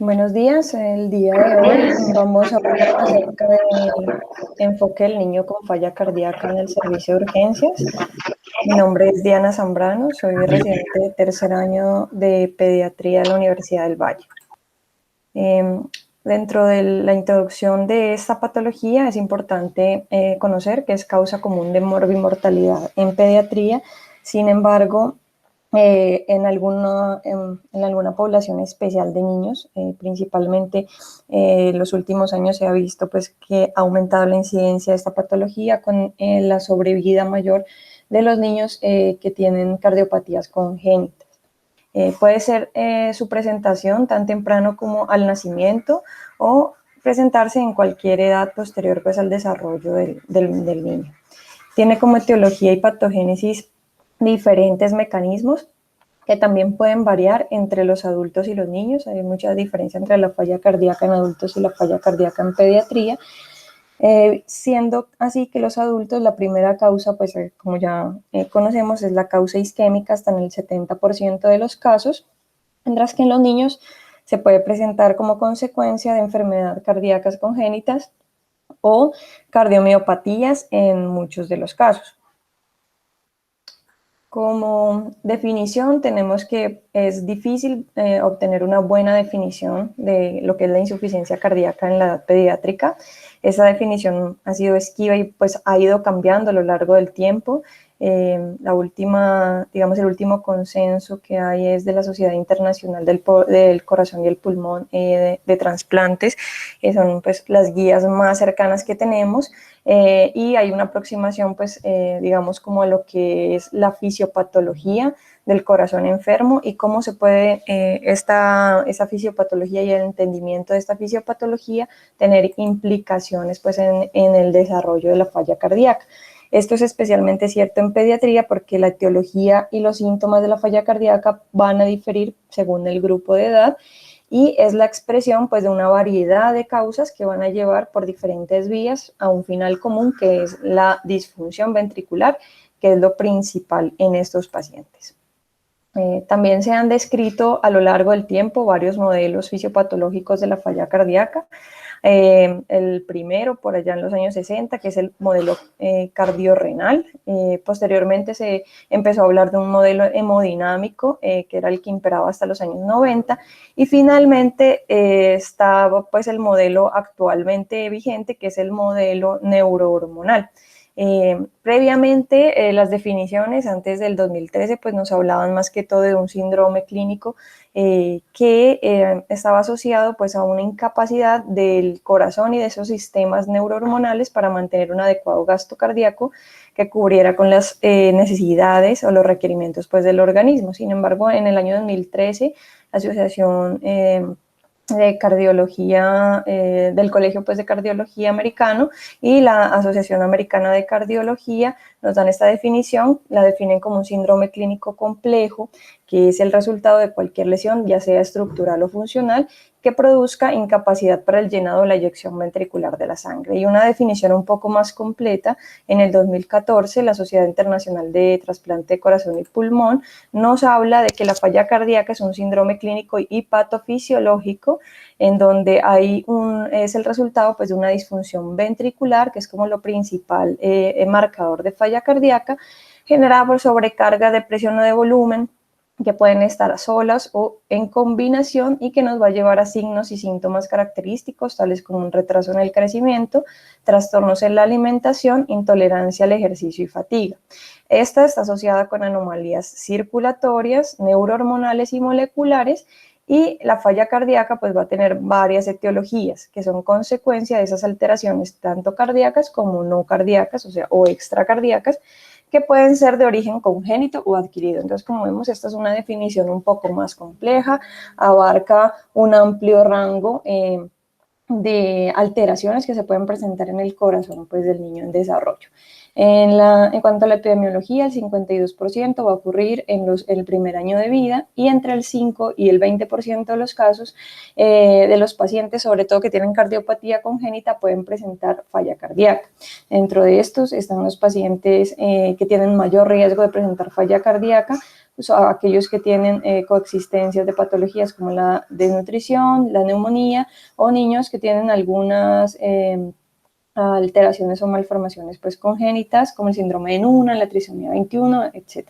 Buenos días, el día de hoy vamos a hablar acerca del enfoque del niño con falla cardíaca en el servicio de urgencias. Mi nombre es Diana Zambrano, soy residente de tercer año de pediatría en la Universidad del Valle. Dentro de la introducción de esta patología es importante conocer que es causa común de morbimortalidad en pediatría. Sin embargo, en alguna población especial de niños, principalmente en los últimos años se ha visto pues, que ha aumentado la incidencia de esta patología con la sobrevida mayor de los niños que tienen cardiopatías congénitas. Puede ser su presentación tan temprano como al nacimiento o presentarse en cualquier edad posterior pues, al desarrollo del niño. Tiene como etiología y patogénesis diferentes mecanismos que también pueden variar entre los adultos y los niños. Hay mucha diferencia entre la falla cardíaca en adultos y la falla cardíaca en pediatría. Siendo así que los adultos, la primera causa, pues como ya conocemos, es la causa isquémica hasta en el 70% de los casos, mientras que en los niños se puede presentar como consecuencia de enfermedades cardíacas congénitas o cardiomiopatías en muchos de los casos. Como definición tenemos que es difícil obtener una buena definición de lo que es la insuficiencia cardíaca en la edad pediátrica. Esa definición ha sido esquiva y pues ha ido cambiando a lo largo del tiempo. El último consenso que hay es de la Sociedad Internacional del Corazón y el Pulmón de Trasplantes, que son pues las guías más cercanas que tenemos. Y hay una aproximación, pues, digamos, como a lo que es la fisiopatología del corazón enfermo y cómo se puede esa fisiopatología y el entendimiento de esta fisiopatología tener implicaciones, pues, en el desarrollo de la falla cardíaca. Esto es especialmente cierto en pediatría porque la etiología y los síntomas de la falla cardíaca van a diferir según el grupo de edad y es la expresión pues, de una variedad de causas que van a llevar por diferentes vías a un final común que es la disfunción ventricular, que es lo principal en estos pacientes. También se han descrito a lo largo del tiempo varios modelos fisiopatológicos de la falla cardíaca. El primero, por allá en los años 60, que es el modelo cardiorrenal. Posteriormente se empezó a hablar de un modelo hemodinámico, que era el que imperaba hasta los años 90. Y finalmente estaba pues, el modelo actualmente vigente, que es el modelo neurohormonal. Previamente, las definiciones antes del 2013 pues nos hablaban más que todo de un síndrome clínico que estaba asociado pues a una incapacidad del corazón y de esos sistemas neurohormonales para mantener un adecuado gasto cardíaco que cubriera con las necesidades o los requerimientos pues del organismo. Sin embargo, en el año 2013, la Asociación de Cardiología del Colegio pues, de Cardiología Americano y la Asociación Americana de Cardiología nos dan esta definición, la definen como un síndrome clínico complejo, que es el resultado de cualquier lesión, ya sea estructural o funcional, que produzca incapacidad para el llenado o la eyección ventricular de la sangre. Y una definición un poco más completa, en el 2014, la Sociedad Internacional de Trasplante de Corazón y Pulmón nos habla de que la falla cardíaca es un síndrome clínico y patofisiológico en donde es el resultado pues, de una disfunción ventricular, que es como lo principal marcador de falla cardíaca, generada por sobrecarga de presión o de volumen, que pueden estar solas o en combinación y que nos va a llevar a signos y síntomas característicos, tales como un retraso en el crecimiento, trastornos en la alimentación, intolerancia al ejercicio y fatiga. Esta está asociada con anomalías circulatorias, neurohormonales y moleculares, y la falla cardíaca pues va a tener varias etiologías que son consecuencia de esas alteraciones tanto cardíacas como no cardíacas, o extracardíacas, que pueden ser de origen congénito o adquirido. Entonces, como vemos, esta es una definición un poco más compleja, abarca un amplio rango de alteraciones que se pueden presentar en el corazón pues, del niño en desarrollo. En cuanto a la epidemiología, el 52% va a ocurrir en el primer año de vida y entre el 5 y el 20% de los casos de los pacientes, sobre todo que tienen cardiopatía congénita, pueden presentar falla cardíaca. Dentro de estos están los pacientes que tienen mayor riesgo de presentar falla cardíaca pues, a aquellos que tienen coexistencias de patologías como la desnutrición, la neumonía, o niños que tienen algunas alteraciones o malformaciones pues congénitas, como el síndrome de Noonan, la trisomía 21, etc.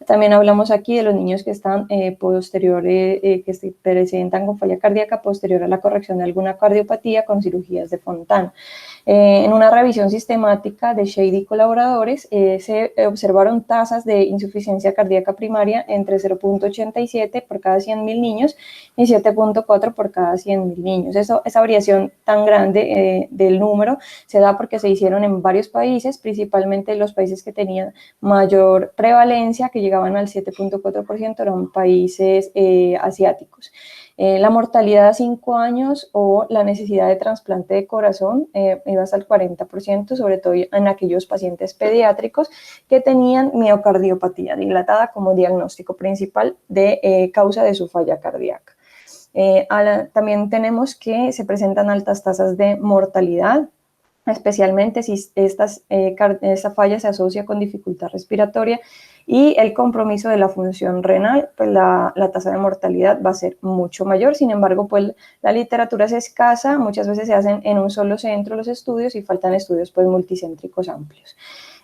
También hablamos aquí de los niños que están posteriores, que se presentan con falla cardíaca posterior a la corrección de alguna cardiopatía con cirugías de Fontana. En una revisión sistemática de Shady y colaboradores, se observaron tasas de insuficiencia cardíaca primaria entre 0,87 por cada 100.000 niños y 7,4 por cada 100.000 niños. Esa variación tan grande del número se da porque se hicieron en varios países, principalmente los países que tenían mayor prevalencia, que llegaban al 7,4%, eran países asiáticos. La mortalidad a 5 años o la necesidad de trasplante de corazón iba hasta el 40%, sobre todo en aquellos pacientes pediátricos que tenían miocardiopatía dilatada como diagnóstico principal de causa de su falla cardíaca. También tenemos que se presentan altas tasas de mortalidad, especialmente si esta falla se asocia con dificultad respiratoria y el compromiso de la función renal, pues la tasa de mortalidad va a ser mucho mayor. Sin embargo, pues la literatura es escasa, muchas veces se hacen en un solo centro los estudios y faltan estudios pues multicéntricos amplios.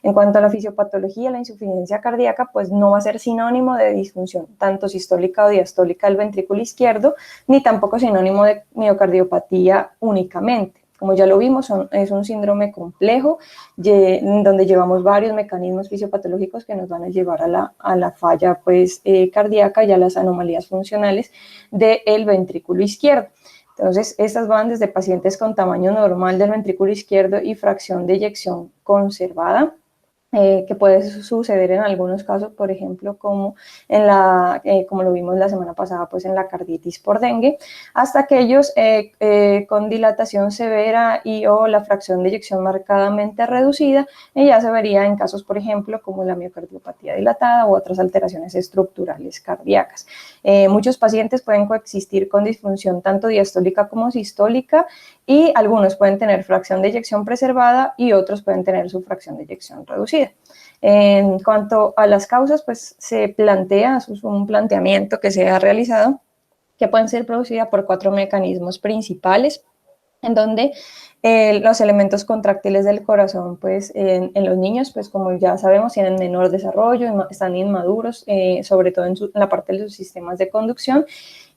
En cuanto a la fisiopatología, la insuficiencia cardíaca pues no va a ser sinónimo de disfunción tanto sistólica o diastólica del ventrículo izquierdo, ni tampoco sinónimo de miocardiopatía únicamente. Como ya lo vimos, es un síndrome complejo donde llevamos varios mecanismos fisiopatológicos que nos van a llevar a la falla pues, cardíaca y a las anomalías funcionales del ventrículo izquierdo. Entonces, estas van desde pacientes con tamaño normal del ventrículo izquierdo y fracción de eyección conservada, que puede suceder en algunos casos, por ejemplo, como lo vimos la semana pasada, pues en la carditis por dengue, hasta aquellos con dilatación severa y o la fracción de eyección marcadamente reducida, y ya se vería en casos, por ejemplo, como la miocardiopatía dilatada u otras alteraciones estructurales cardíacas. Muchos pacientes pueden coexistir con disfunción tanto diastólica como sistólica, y algunos pueden tener fracción de eyección preservada y otros pueden tener su fracción de eyección reducida. En cuanto a las causas, pues se plantea, es un planteamiento que se ha realizado, que pueden ser producidas por 4 mecanismos principales, en donde los elementos contráctiles del corazón, pues en los niños, pues como ya sabemos, tienen menor desarrollo, están inmaduros, sobre todo en la parte de los sistemas de conducción,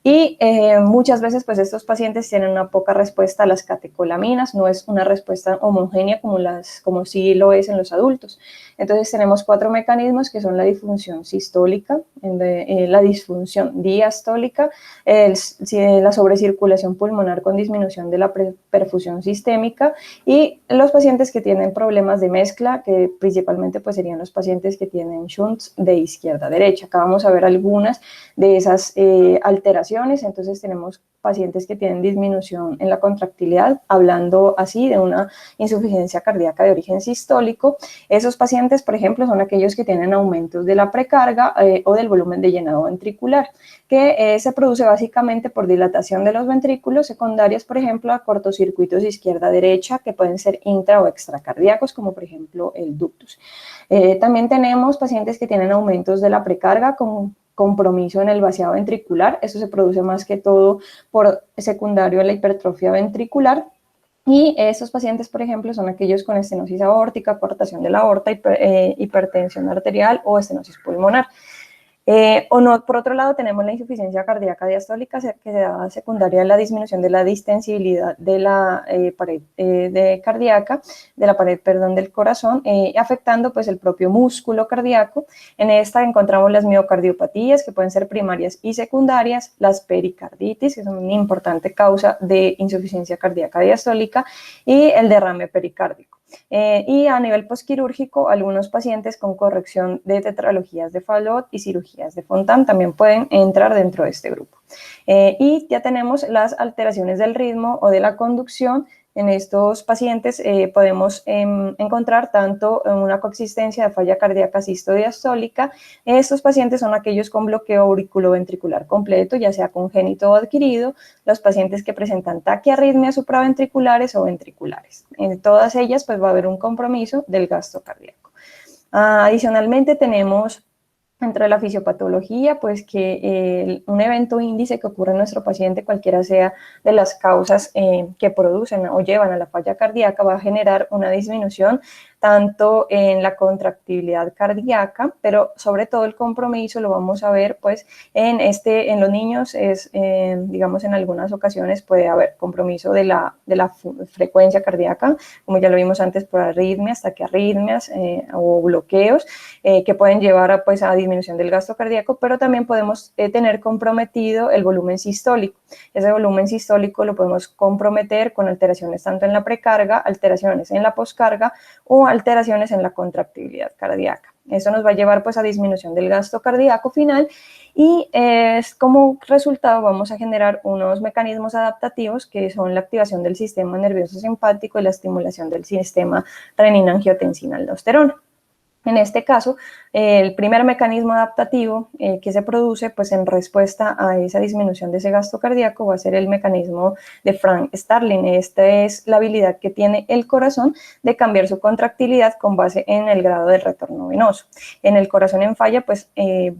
y muchas veces pues estos pacientes tienen una poca respuesta a las catecolaminas, no es una respuesta homogénea como sí lo es en los adultos. Entonces tenemos 4 mecanismos que son la disfunción sistólica, la disfunción diastólica, la sobrecirculación pulmonar con disminución de la perfusión sistémica, y los pacientes que tienen problemas de mezcla, que principalmente pues serían los pacientes que tienen shunts de izquierda a derecha. Acá vamos a ver algunas de esas alteraciones. Entonces tenemos pacientes que tienen disminución en la contractilidad, hablando así de una insuficiencia cardíaca de origen sistólico. Esos pacientes, por ejemplo, son aquellos que tienen aumentos de la precarga o del volumen de llenado ventricular, que se produce básicamente por dilatación de los ventrículos secundarias, por ejemplo, a cortocircuitos izquierda-derecha, que pueden ser intra o extracardíacos, como por ejemplo el ductus. También tenemos pacientes que tienen aumentos de la precarga con compromiso en el vaciado ventricular. Esto se produce más que todo por secundario a la hipertrofia ventricular. Y estos pacientes, por ejemplo, son aquellos con estenosis aórtica, coartación de la aorta, hipertensión arterial o estenosis pulmonar. Por otro lado, tenemos la insuficiencia cardíaca diastólica, que se da secundaria a la disminución de la distensibilidad de la pared cardíaca, de la pared, perdón, del corazón, afectando pues el propio músculo cardíaco. En esta encontramos las miocardiopatías, que pueden ser primarias y secundarias, las pericarditis, que son una importante causa de insuficiencia cardíaca diastólica, y el derrame pericárdico. Y a nivel postquirúrgico, algunos pacientes con corrección de tetralogías de Fallot y cirugías de Fontan también pueden entrar dentro de este grupo. Y ya tenemos las alteraciones del ritmo o de la conducción. En estos pacientes podemos encontrar tanto una coexistencia de falla cardíaca sistodiastólica. Estos pacientes son aquellos con bloqueo auriculoventricular completo, ya sea congénito o adquirido, los pacientes que presentan taquiarritmias supraventriculares o ventriculares. En todas ellas pues va a haber un compromiso del gasto cardíaco. Adicionalmente tenemos Dentro de la fisiopatología, pues que un evento índice que ocurre en nuestro paciente, cualquiera sea de las causas que producen o llevan a la falla cardíaca, va a generar una disminución tanto en la contractibilidad cardíaca, pero sobre todo el compromiso lo vamos a ver pues en los niños es, digamos, en algunas ocasiones puede haber compromiso de la frecuencia cardíaca, como ya lo vimos antes, por arritmias, taquiarritmias o bloqueos que pueden llevar a, pues, a disminución del gasto cardíaco, pero también podemos tener comprometido el volumen sistólico. Ese volumen sistólico lo podemos comprometer con alteraciones tanto en la precarga, alteraciones en la poscarga o alteraciones en la contractibilidad cardíaca. Eso nos va a llevar pues a disminución del gasto cardíaco final y como resultado vamos a generar unos mecanismos adaptativos que son la activación del sistema nervioso simpático y la estimulación del sistema renina-angiotensina-aldosterona. En este caso, el primer mecanismo adaptativo que se produce pues, en respuesta a esa disminución de ese gasto cardíaco va a ser el mecanismo de Frank Starling. Esta es la habilidad que tiene el corazón de cambiar su contractilidad con base en el grado del retorno venoso. En el corazón en falla, pues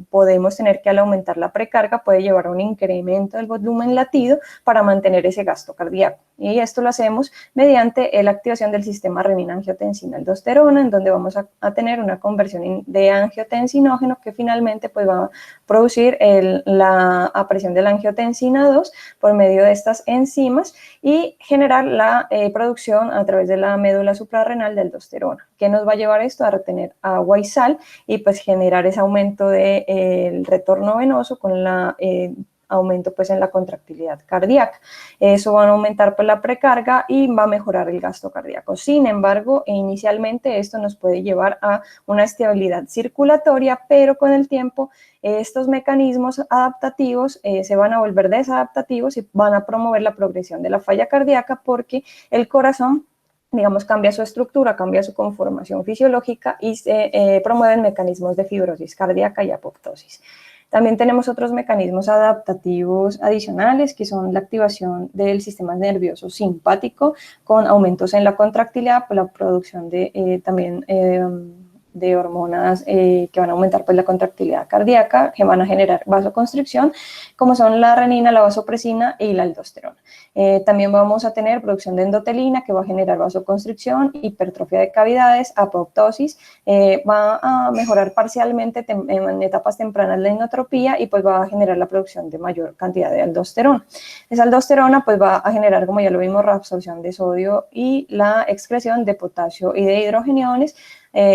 podemos tener que al aumentar la precarga puede llevar a un incremento del volumen latido para mantener ese gasto cardíaco. Y esto lo hacemos mediante la activación del sistema renina-angiotensina-aldosterona, en donde vamos a tener una conversión de angiotensinógeno que finalmente pues, va a producir la aparición de la angiotensina 2 por medio de estas enzimas y generar la producción a través de la médula suprarrenal de aldosterona. ¿Qué nos va a llevar esto? A retener agua y sal y pues generar ese aumento del retorno venoso con la aumento pues en la contractilidad cardíaca. Eso va a aumentar pues la precarga y va a mejorar el gasto cardíaco. Sin embargo, inicialmente esto nos puede llevar a una estabilidad circulatoria, pero con el tiempo estos mecanismos adaptativos se van a volver desadaptativos y van a promover la progresión de la falla cardíaca porque el corazón digamos, cambia su estructura, cambia su conformación fisiológica y se promueven mecanismos de fibrosis cardíaca y apoptosis. También tenemos otros mecanismos adaptativos adicionales que son la activación del sistema nervioso simpático con aumentos en la contractilidad por la producción de también de hormonas que van a aumentar pues, la contractilidad cardíaca, que van a generar vasoconstricción, como son la renina, la vasopresina y la aldosterona. También vamos a tener producción de endotelina, que va a generar vasoconstricción, hipertrofia de cavidades, apoptosis, va a mejorar parcialmente en etapas tempranas la inotropía y pues va a generar la producción de mayor cantidad de aldosterona. Esa aldosterona pues va a generar, como ya lo vimos, reabsorción de sodio y la excreción de potasio y de hidrogeniones,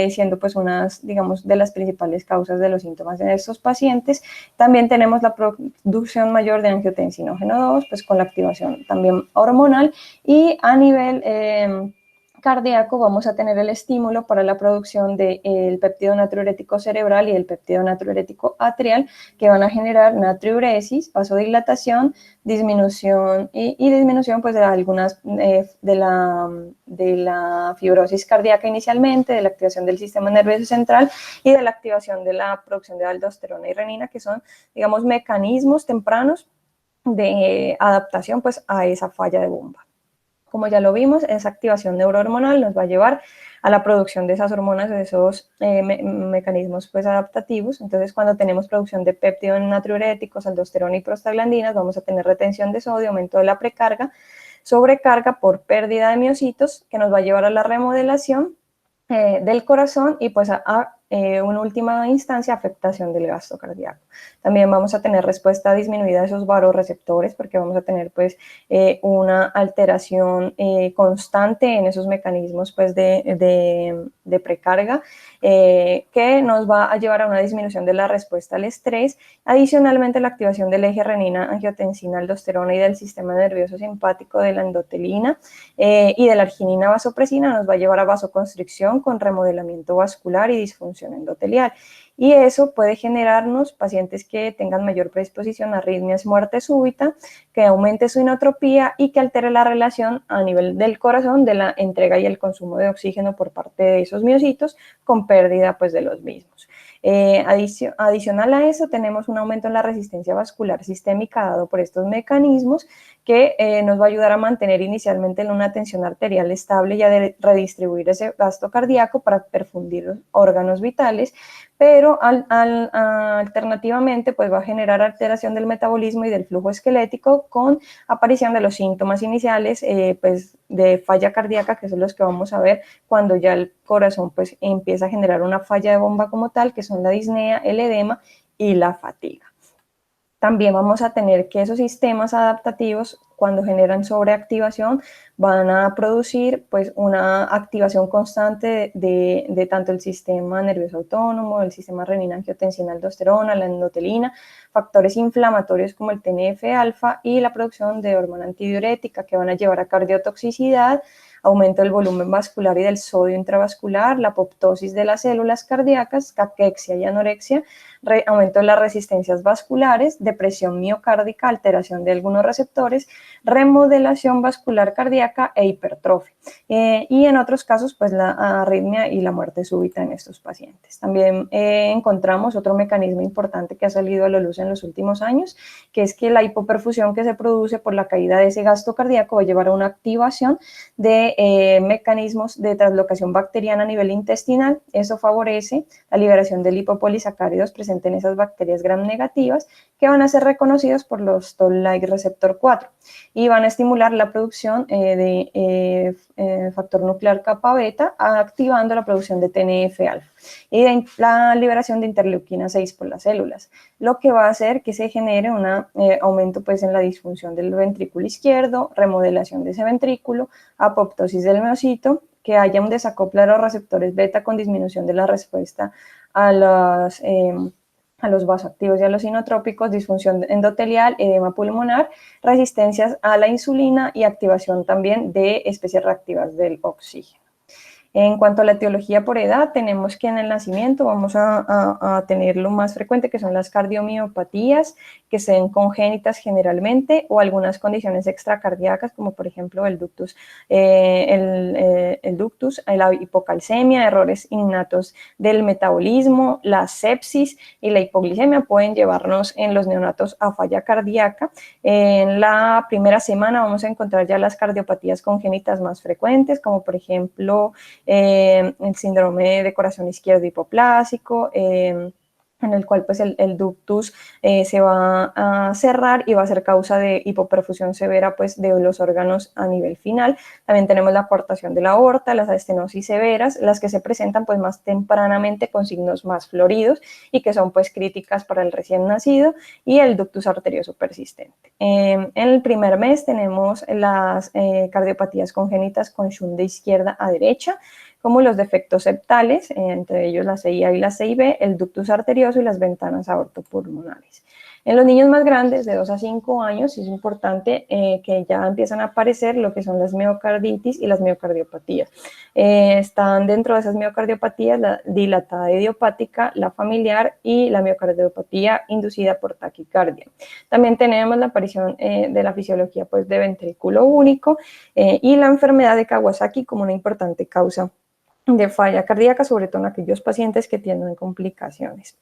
siendo pues unas, digamos, de las principales causas de los síntomas en estos pacientes. También tenemos la producción mayor de angiotensinógeno 2, pues con la activación también hormonal y a nivel cardíaco vamos a tener el estímulo para la producción del péptido natriurético cerebral y el péptido natriurético atrial que van a generar natriuresis, vasodilatación, disminución y disminución pues de algunas de la fibrosis cardíaca inicialmente, de la activación del sistema nervioso central y de la activación de la producción de aldosterona y renina, que son, digamos, mecanismos tempranos de adaptación pues a esa falla de bomba. Como ya lo vimos, esa activación neurohormonal nos va a llevar a la producción de esas hormonas, de esos mecanismos pues, adaptativos. Entonces, cuando tenemos producción de péptidos natriuréticos, aldosterona y prostaglandinas, vamos a tener retención de sodio, aumento de la precarga, sobrecarga por pérdida de miocitos, que nos va a llevar a la remodelación del corazón y pues en última instancia afectación del gasto cardíaco. También vamos a tener respuesta disminuida de esos varoreceptores porque vamos a tener pues una alteración constante en esos mecanismos pues de precarga que nos va a llevar a una disminución de la respuesta al estrés. Adicionalmente, la activación del eje renina, angiotensina, aldosterona y del sistema nervioso simpático de la endotelina y de la arginina vasopresina nos va a llevar a vasoconstricción con remodelamiento vascular y disfunción endotelial. Y eso puede generarnos pacientes que tengan mayor predisposición a arritmias, muerte súbita, que aumente su inotropía y que altere la relación a nivel del corazón de la entrega y el consumo de oxígeno por parte de esos miocitos con pérdida pues, de los mismos. Adicional a eso, tenemos un aumento en la resistencia vascular sistémica dado por estos mecanismos que nos va a ayudar a mantener inicialmente una tensión arterial estable y a redistribuir ese gasto cardíaco para perfundir órganos vitales, pero alternativamente pues va a generar alteración del metabolismo y del flujo esquelético con aparición de los síntomas iniciales pues de falla cardíaca, que son los que vamos a ver cuando ya el corazón pues empieza a generar una falla de bomba como tal, que son la disnea, el edema y la fatiga. También vamos a tener que esos sistemas adaptativos, cuando generan sobreactivación, van a producir pues una activación constante de tanto el sistema nervioso autónomo, el sistema renina-angiotensina-aldosterona, la endotelina, factores inflamatorios como el TNF-alfa y la producción de hormona antidiurética, que van a llevar a cardiotoxicidad, aumento del volumen vascular y del sodio intravascular, la apoptosis de las células cardíacas, caquexia y anorexia, aumento de las resistencias vasculares, depresión miocárdica, alteración de algunos receptores, remodelación vascular cardíaca e hipertrofia. Y en otros casos, pues la arritmia y la muerte súbita en estos pacientes. También encontramos otro mecanismo importante que ha salido a la luz en los últimos años, que es que la hipoperfusión que se produce por la caída de ese gasto cardíaco va a llevar a una activación de mecanismos de translocación bacteriana a nivel intestinal. Eso favorece la liberación de lipopolisacáridos presentes en esas bacterias gram negativas, que van a ser reconocidos por los Toll-like receptor 4 y van a estimular la producción de factor nuclear kappa beta, activando la producción de TNF-alfa y de la liberación de interleuquina 6 por las células, lo que va a hacer que se genere un aumento pues, en la disfunción del ventrículo izquierdo, remodelación de ese ventrículo, apoptosis del miocito, que haya un desacople de los receptores beta con disminución de la respuesta a los vasoactivos y a los inotrópicos, disfunción endotelial, edema pulmonar, resistencias a la insulina y activación también de especies reactivas del oxígeno. En cuanto a la etiología por edad, tenemos que en el nacimiento vamos a tener lo más frecuente, que son las cardiomiopatías, que sean congénitas generalmente, o algunas condiciones extracardíacas, como por ejemplo el ductus, la hipocalcemia, errores innatos del metabolismo, la sepsis y la hipoglicemia pueden llevarnos en los neonatos a falla cardíaca. En la primera semana vamos a encontrar ya las cardiopatías congénitas más frecuentes, como por ejemplo el síndrome de corazón izquierdo hipoplásico, en el cual pues el ductus se va a cerrar y va a ser causa de hipoperfusión severa pues de los órganos a nivel final. También tenemos la coartación de la aorta, las estenosis severas, las que se presentan pues más tempranamente con signos más floridos y que son pues críticas para el recién nacido, y el ductus arterioso persistente. En el primer mes tenemos las cardiopatías congénitas con shunt de izquierda a derecha, como los defectos septales, entre ellos la CIA y la CIB, el ductus arterioso y las ventanas aortopulmonares. En los niños más grandes, de 2 a 5 años, es importante que ya empiezan a aparecer lo que son las miocarditis y las miocardiopatías. Están dentro de esas miocardiopatías la dilatada idiopática, la familiar y la miocardiopatía inducida por taquicardia. También tenemos la aparición de la fisiología pues, de ventrículo único y la enfermedad de Kawasaki como una importante causa de falla cardíaca, sobre todo en aquellos pacientes que tienen complicaciones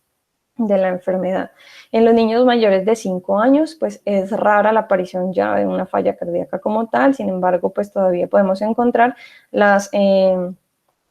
de la enfermedad. En los niños mayores de 5 años, pues es rara la aparición ya de una falla cardíaca como tal, sin embargo, pues todavía podemos encontrar las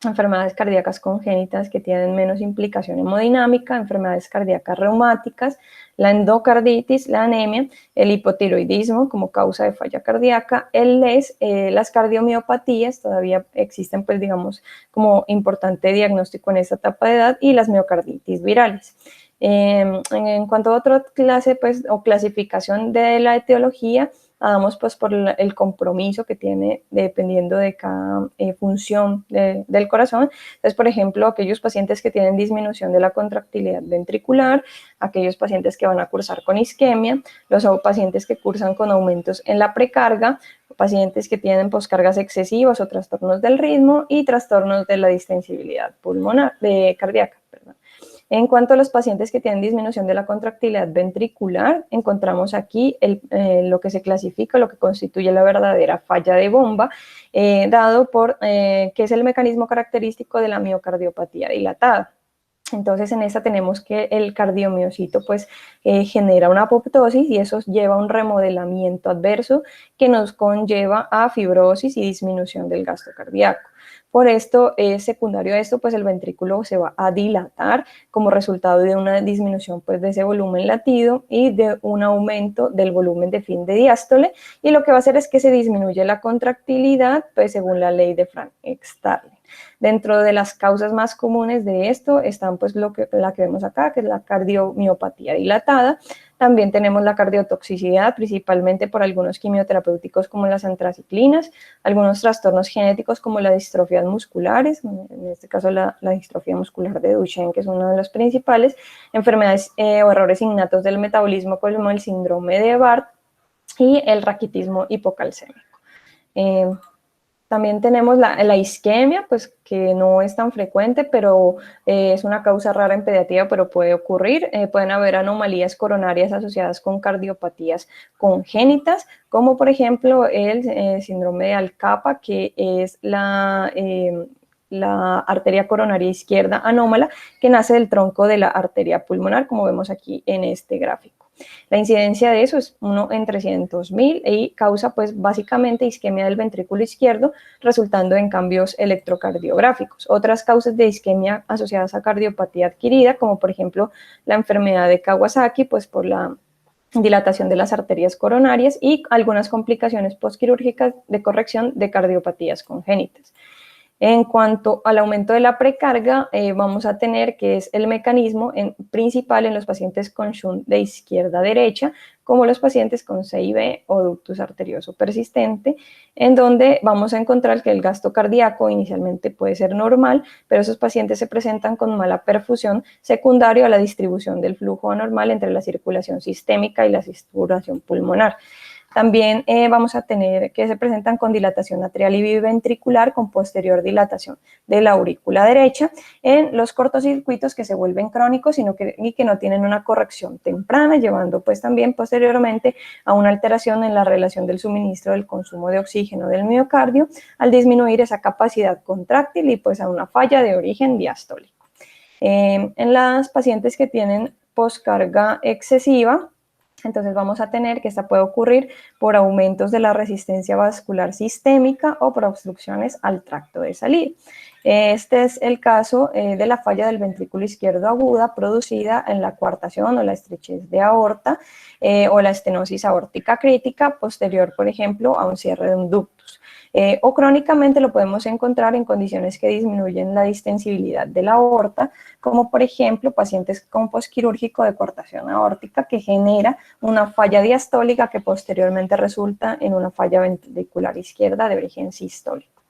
enfermedades cardíacas congénitas que tienen menos implicación hemodinámica, enfermedades cardíacas reumáticas, la endocarditis, la anemia, el hipotiroidismo como causa de falla cardíaca, el LES, las cardiomiopatías, todavía existen pues digamos como importante diagnóstico en esta etapa de edad, y las miocarditis virales. En cuanto a otra clase pues, o clasificación de la etiología, damos pues por el compromiso que tiene dependiendo de cada función del corazón. Entonces, por ejemplo, aquellos pacientes que tienen disminución de la contractilidad ventricular, aquellos pacientes que van a cursar con isquemia, los pacientes que cursan con aumentos en la precarga, pacientes que tienen poscargas excesivas o trastornos del ritmo y trastornos de la distensibilidad pulmonar, cardíaca. Perdón. En cuanto a los pacientes que tienen disminución de la contractilidad ventricular, encontramos aquí lo que se clasifica, lo que constituye la verdadera falla de bomba, dado por que es el mecanismo característico de la miocardiopatía dilatada. Entonces en esta tenemos que el cardiomiocito pues genera una apoptosis y eso lleva a un remodelamiento adverso que nos conlleva a fibrosis y disminución del gasto cardíaco. Por esto, secundario a esto, pues el ventrículo se va a dilatar como resultado de una disminución pues de ese volumen latido y de un aumento del volumen de fin de diástole, y lo que va a hacer es que se disminuye la contractilidad pues según la ley de Frank-Starling. Dentro de las causas más comunes de esto están pues la que vemos acá, que es la cardiomiopatía dilatada. También tenemos la cardiotoxicidad, principalmente por algunos quimioterapéuticos como las antraciclinas, algunos trastornos genéticos como las distrofías musculares, en este caso la distrofia muscular de Duchenne, que es uno de los principales, enfermedades o errores innatos del metabolismo como el síndrome de Barth y el raquitismo hipocalcémico. También tenemos la isquemia, pues que no es tan frecuente, pero es una causa rara en pediatría, pero puede ocurrir. Pueden haber anomalías coronarias asociadas con cardiopatías congénitas, como por ejemplo el síndrome de Alcapa, que es la arteria coronaria izquierda anómala, que nace del tronco de la arteria pulmonar, como vemos aquí en este gráfico. La incidencia de eso es 1 en 300.000 y causa pues básicamente isquemia del ventrículo izquierdo, resultando en cambios electrocardiográficos. Otras causas de isquemia asociadas a cardiopatía adquirida, como por ejemplo la enfermedad de Kawasaki, pues por la dilatación de las arterias coronarias y algunas complicaciones postquirúrgicas de corrección de cardiopatías congénitas. En cuanto al aumento de la precarga, vamos a tener que es el mecanismo principal en los pacientes con shunt de izquierda a derecha, como los pacientes con CIB o ductus arterioso persistente, en donde vamos a encontrar que el gasto cardíaco inicialmente puede ser normal, pero esos pacientes se presentan con mala perfusión secundario a la distribución del flujo anormal entre la circulación sistémica y la circulación pulmonar. También vamos a tener que se presentan con dilatación atrial y biventricular con posterior dilatación de la aurícula derecha en los cortocircuitos que se vuelven crónicos y que no tienen una corrección temprana, llevando pues también posteriormente a una alteración en la relación del suministro del consumo de oxígeno del miocardio al disminuir esa capacidad contráctil y pues a una falla de origen diastólico. En las pacientes que tienen poscarga excesiva, entonces vamos a tener que esta puede ocurrir por aumentos de la resistencia vascular sistémica o por obstrucciones al tracto de salida. Este es el caso de la falla del ventrículo izquierdo aguda producida en la coartación o la estrechez de aorta o la estenosis aórtica crítica posterior, por ejemplo, a un cierre de un ductus. O crónicamente lo podemos encontrar en condiciones que disminuyen la distensibilidad de la aorta, como por ejemplo pacientes con posquirúrgico de coartación aórtica que genera una falla diastólica que posteriormente resulta en una falla ventricular izquierda de origen sistólico.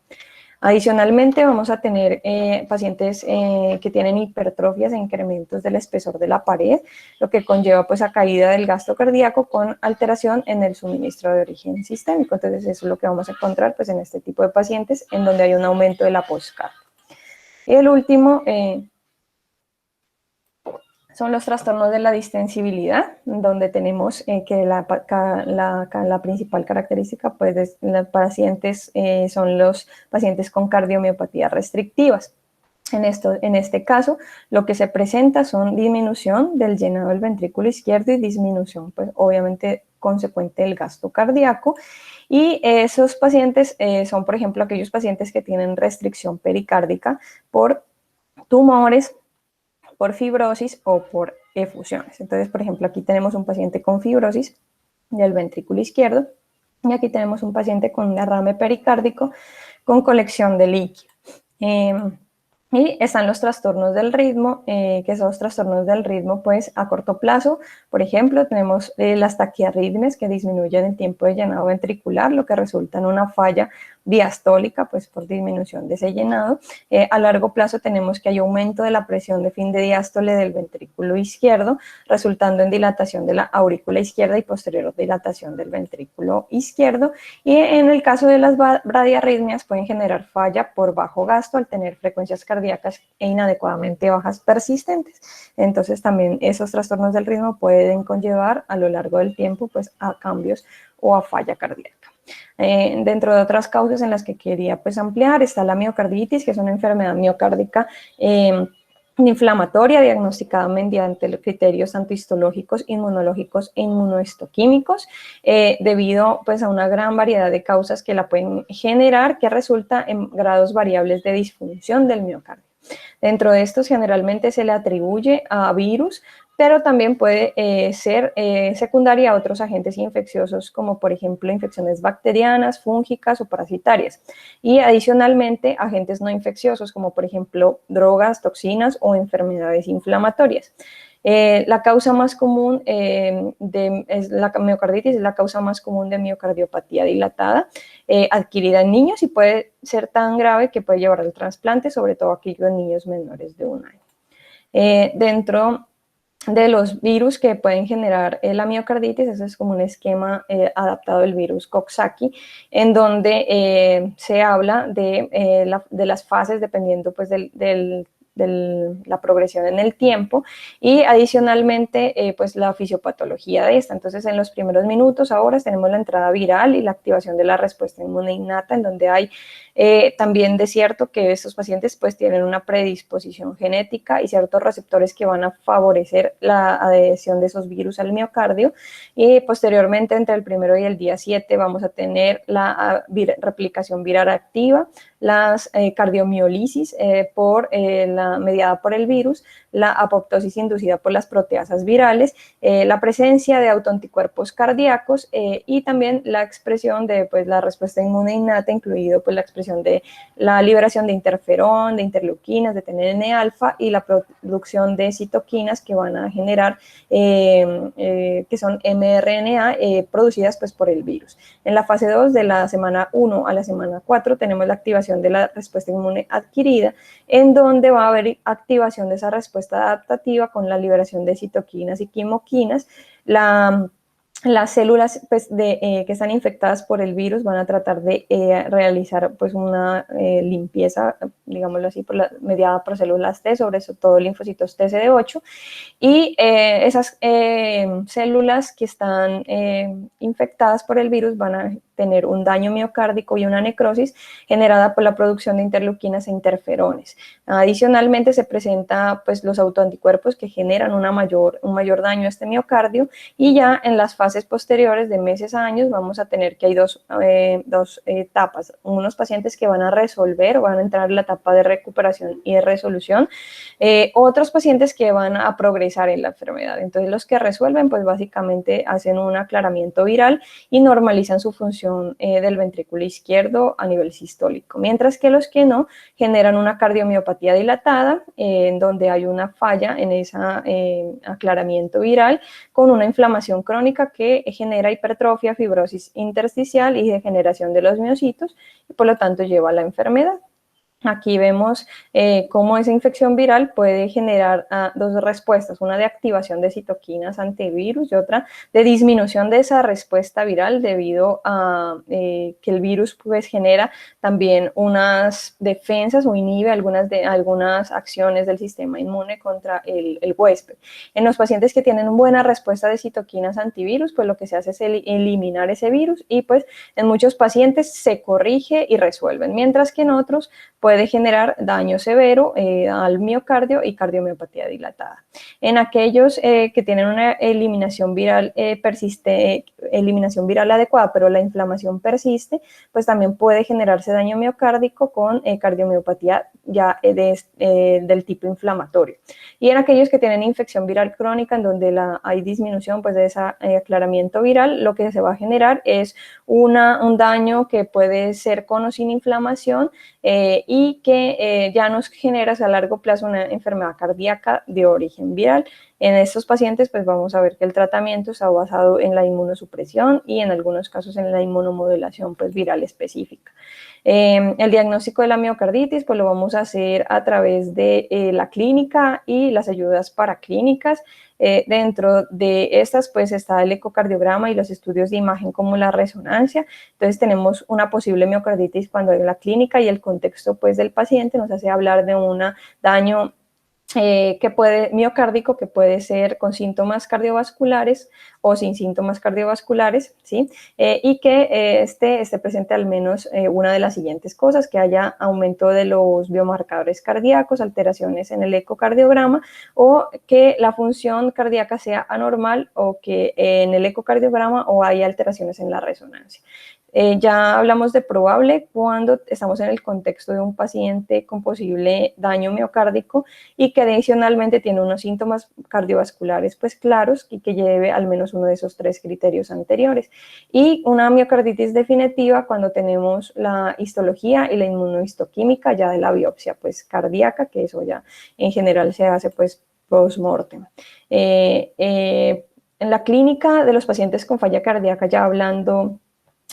Adicionalmente, vamos a tener pacientes que tienen hipertrofias e incrementos del espesor de la pared, lo que conlleva pues a caída del gasto cardíaco con alteración en el suministro de origen sistémico. Entonces, eso es lo que vamos a encontrar pues en este tipo de pacientes en donde hay un aumento de la poscardia. Y el último son los trastornos de la distensibilidad, donde tenemos que la principal característica pues, de los pacientes son los pacientes con cardiomiopatías restrictivas. En este caso, lo que se presenta son disminución del llenado del ventrículo izquierdo y disminución, pues obviamente, consecuente del gasto cardíaco. Y esos pacientes son, por ejemplo, aquellos pacientes que tienen restricción pericárdica por tumores, por fibrosis o por efusiones. Entonces, por ejemplo, aquí tenemos un paciente con fibrosis del ventrículo izquierdo y aquí tenemos un paciente con un derrame pericárdico con colección de líquido. Y están los trastornos del ritmo, que son los trastornos del ritmo pues a corto plazo. Por ejemplo, tenemos las taquiarritmias que disminuyen el tiempo de llenado ventricular, lo que resulta en una falla diastólica pues por disminución de ese llenado. A largo plazo tenemos que hay aumento de la presión de fin de diástole del ventrículo izquierdo, resultando en dilatación de la aurícula izquierda y posterior dilatación del ventrículo izquierdo. Y en el caso de las bradiarritmias pueden generar falla por bajo gasto al tener frecuencias cardíacas e inadecuadamente bajas persistentes. Entonces también esos trastornos del ritmo pueden conllevar a lo largo del tiempo pues a cambios o a falla cardíaca. Dentro de otras causas en las que quería pues ampliar está la miocarditis, que es una enfermedad miocárdica inflamatoria diagnosticada mediante los criterios tanto histológicos, inmunológicos e inmunohistoquímicos, debido pues a una gran variedad de causas que la pueden generar, que resulta en grados variables de disfunción del miocardio. Dentro de estos generalmente se le atribuye a virus, pero también puede ser secundaria a otros agentes infecciosos, como por ejemplo infecciones bacterianas, fúngicas o parasitarias. Y adicionalmente agentes no infecciosos, como por ejemplo drogas, toxinas o enfermedades inflamatorias. La causa más común es la miocarditis, es la causa más común de miocardiopatía dilatada, adquirida en niños, y puede ser tan grave que puede llevar al trasplante, sobre todo aquellos en niños menores de 1 año. Dentro de los virus que pueden generar la miocarditis, eso es como un esquema adaptado del virus Coxsackie, en donde se habla de las fases dependiendo pues de la progresión en el tiempo, y adicionalmente pues la fisiopatología de esta. Entonces en los primeros minutos, horas, tenemos la entrada viral y la activación de la respuesta inmune innata, en donde hay también de cierto que estos pacientes pues tienen una predisposición genética y ciertos receptores que van a favorecer la adhesión de esos virus al miocardio, y posteriormente entre el primero y el día 7 vamos a tener la replicación viral activa, las cardiomiolisis mediada por el virus, la apoptosis inducida por las proteasas virales, la presencia de autoanticuerpos cardíacos y también la expresión de pues, la respuesta inmune innata, incluido pues, la expresión de la liberación de interferón, de interleuquinas, de TNF-alfa y la producción de citoquinas que van a generar, que son mRNA producidas pues, por el virus. En la fase 2, de la semana 1 a la semana 4, tenemos la activación de la respuesta inmune adquirida, en donde va a haber activación de esa respuesta adaptativa con la liberación de citoquinas y quimoquinas. Las células pues, que están infectadas por el virus van a tratar de realizar pues, una limpieza, digámoslo así, mediada por células T, sobre todo linfocitos TCD8, y esas células que están infectadas por el virus van a tener un daño miocárdico y una necrosis generada por la producción de interleuquinas e interferones. Adicionalmente se presenta pues, los autoanticuerpos que generan un mayor daño a este miocardio, y ya en las fases posteriores de meses a años vamos a tener que hay dos etapas, unos pacientes que van a resolver o van a entrar en la etapa de recuperación y de resolución, otros pacientes que van a progresar en la enfermedad. Entonces los que resuelven pues básicamente hacen un aclaramiento viral y normalizan su función del ventrículo izquierdo a nivel sistólico, mientras que los que no generan una cardiomiopatía dilatada, en donde hay una falla en ese aclaramiento viral, con una inflamación crónica que genera hipertrofia, fibrosis intersticial y degeneración de los miocitos, y por lo tanto lleva a la enfermedad. Aquí vemos cómo esa infección viral puede generar dos respuestas, una de activación de citoquinas antivirus y otra de disminución de esa respuesta viral, debido a que el virus pues, genera también unas defensas o inhibe algunas acciones del sistema inmune contra el huésped. En los pacientes que tienen buena respuesta de citoquinas antivirus, pues lo que se hace es eliminar ese virus, y pues en muchos pacientes se corrige y resuelven, mientras que en otros puede generar daño severo al miocardio y cardiomiopatía dilatada. En aquellos que tienen una eliminación viral eliminación viral adecuada, pero la inflamación persiste, pues también puede generarse daño miocárdico con cardiomiopatía ya del tipo inflamatorio. Y en aquellos que tienen infección viral crónica, en donde hay disminución pues, de ese aclaramiento viral, lo que se va a generar es un daño que puede ser con o sin inflamación, y que ya nos genera a largo plazo una enfermedad cardíaca de origen viral. En estos pacientes pues vamos a ver que el tratamiento está basado en la inmunosupresión y en algunos casos en la inmunomodulación pues, viral específica. El diagnóstico de la miocarditis pues lo vamos a hacer a través de la clínica y las ayudas paraclínicas. Dentro de estas pues está el ecocardiograma y los estudios de imagen como la resonancia. Entonces tenemos una posible miocarditis cuando hay la clínica, y el contexto pues del paciente nos hace hablar de un daño miocárdico, que puede ser con síntomas cardiovasculares o sin síntomas cardiovasculares, ¿sí? Y que esté presente al menos una de las siguientes cosas: que haya aumento de los biomarcadores cardíacos, alteraciones en el ecocardiograma, o que la función cardíaca sea anormal, o que en el ecocardiograma o haya alteraciones en la resonancia. Ya hablamos de probable cuando estamos en el contexto de un paciente con posible daño miocárdico y que adicionalmente tiene unos síntomas cardiovasculares pues claros y que lleve al menos uno de esos tres criterios anteriores. Y una miocarditis definitiva cuando tenemos la histología y la inmunohistoquímica ya de la biopsia pues cardíaca, que eso ya en general se hace pues post-mortem. En la clínica de los pacientes con falla cardíaca, ya hablando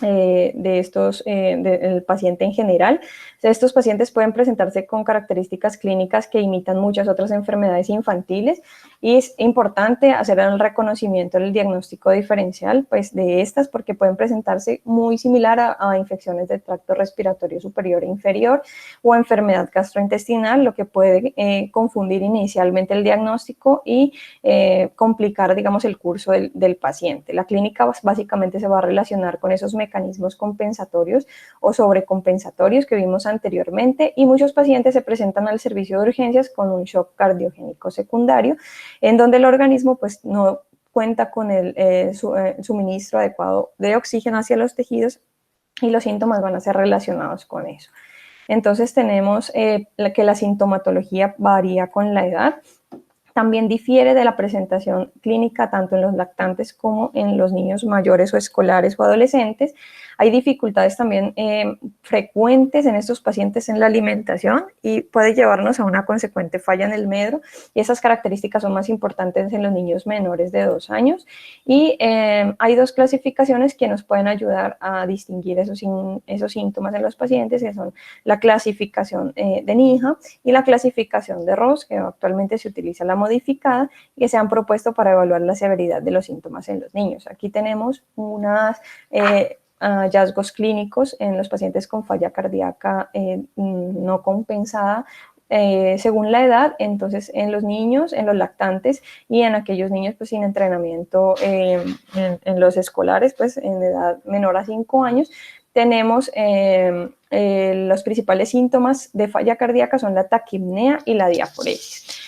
del paciente en general, estos pacientes pueden presentarse con características clínicas que imitan muchas otras enfermedades infantiles, y es importante hacer el reconocimiento del diagnóstico diferencial pues, de estas, porque pueden presentarse muy similar a infecciones del tracto respiratorio superior e inferior o enfermedad gastrointestinal, lo que puede confundir inicialmente el diagnóstico y complicar, digamos, el curso del paciente. La clínica básicamente se va a relacionar con esos mecanismos compensatorios o sobrecompensatorios que vimos anteriormente, y muchos pacientes se presentan al servicio de urgencias con un shock cardiogénico secundario, en donde el organismo pues no cuenta con el suministro adecuado de oxígeno hacia los tejidos, y los síntomas van a ser relacionados con eso. Entonces tenemos que la sintomatología varía con la edad. También difiere de la presentación clínica tanto en los lactantes como en los niños mayores o escolares o adolescentes. Hay dificultades también frecuentes en estos pacientes en la alimentación, y puede llevarnos a una consecuente falla en el medro, y esas características son más importantes en los niños menores de 2 años. Y hay dos clasificaciones que nos pueden ayudar a distinguir esos síntomas en los pacientes, que son la clasificación de NIHA y la clasificación de Ross, que actualmente se utiliza la modificada, y que se han propuesto para evaluar la severidad de los síntomas en los niños. Aquí tenemos unas hallazgos clínicos en los pacientes con falla cardíaca no compensada, según la edad. Entonces, en los niños, en los lactantes y en aquellos niños pues sin entrenamiento, en los escolares, pues en edad menor a 5 años, tenemos los principales síntomas de falla cardíaca son la taquipnea y la diaforesis.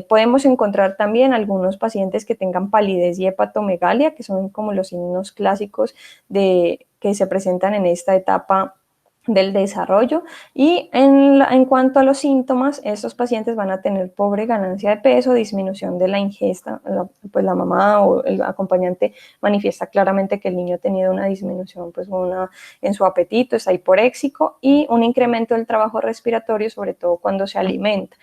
Podemos encontrar también algunos pacientes que tengan palidez y hepatomegalia, que son como los signos clásicos que se presentan en esta etapa del desarrollo. Y en cuanto a los síntomas, estos pacientes van a tener pobre ganancia de peso, disminución de la ingesta, pues la mamá o el acompañante manifiesta claramente que el niño ha tenido una disminución pues en su apetito, está hiporéxico, y un incremento del trabajo respiratorio, sobre todo cuando se alimenta.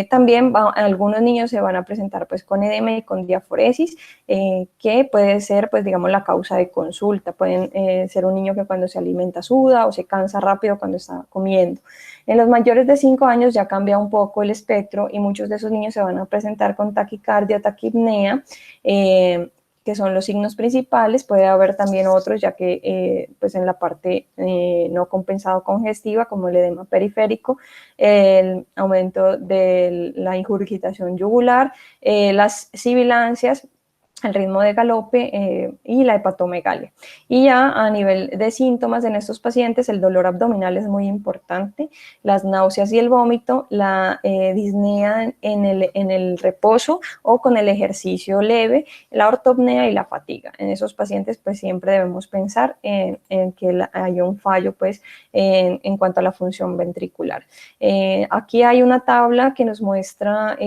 También algunos niños se van a presentar pues con edema y con diaforesis, que puede ser pues digamos la causa de consulta. Pueden ser un niño que cuando se alimenta suda o se cansa rápido cuando está comiendo. En los mayores de 5 años ya cambia un poco el espectro, y muchos de esos niños se van a presentar con taquicardia, taquipnea, que son los signos principales. Puede haber también otros, ya que pues en la parte no compensado congestiva, como el edema periférico, el aumento de la ingurgitación yugular, las sibilancias, el ritmo de galope y la hepatomegalia. Y ya a nivel de síntomas en estos pacientes, el dolor abdominal es muy importante, las náuseas y el vómito, la disnea en el reposo o con el ejercicio leve, la ortopnea y la fatiga. En esos pacientes pues siempre debemos pensar en que hay un fallo pues en cuanto a la función ventricular. Aquí hay una tabla que nos muestra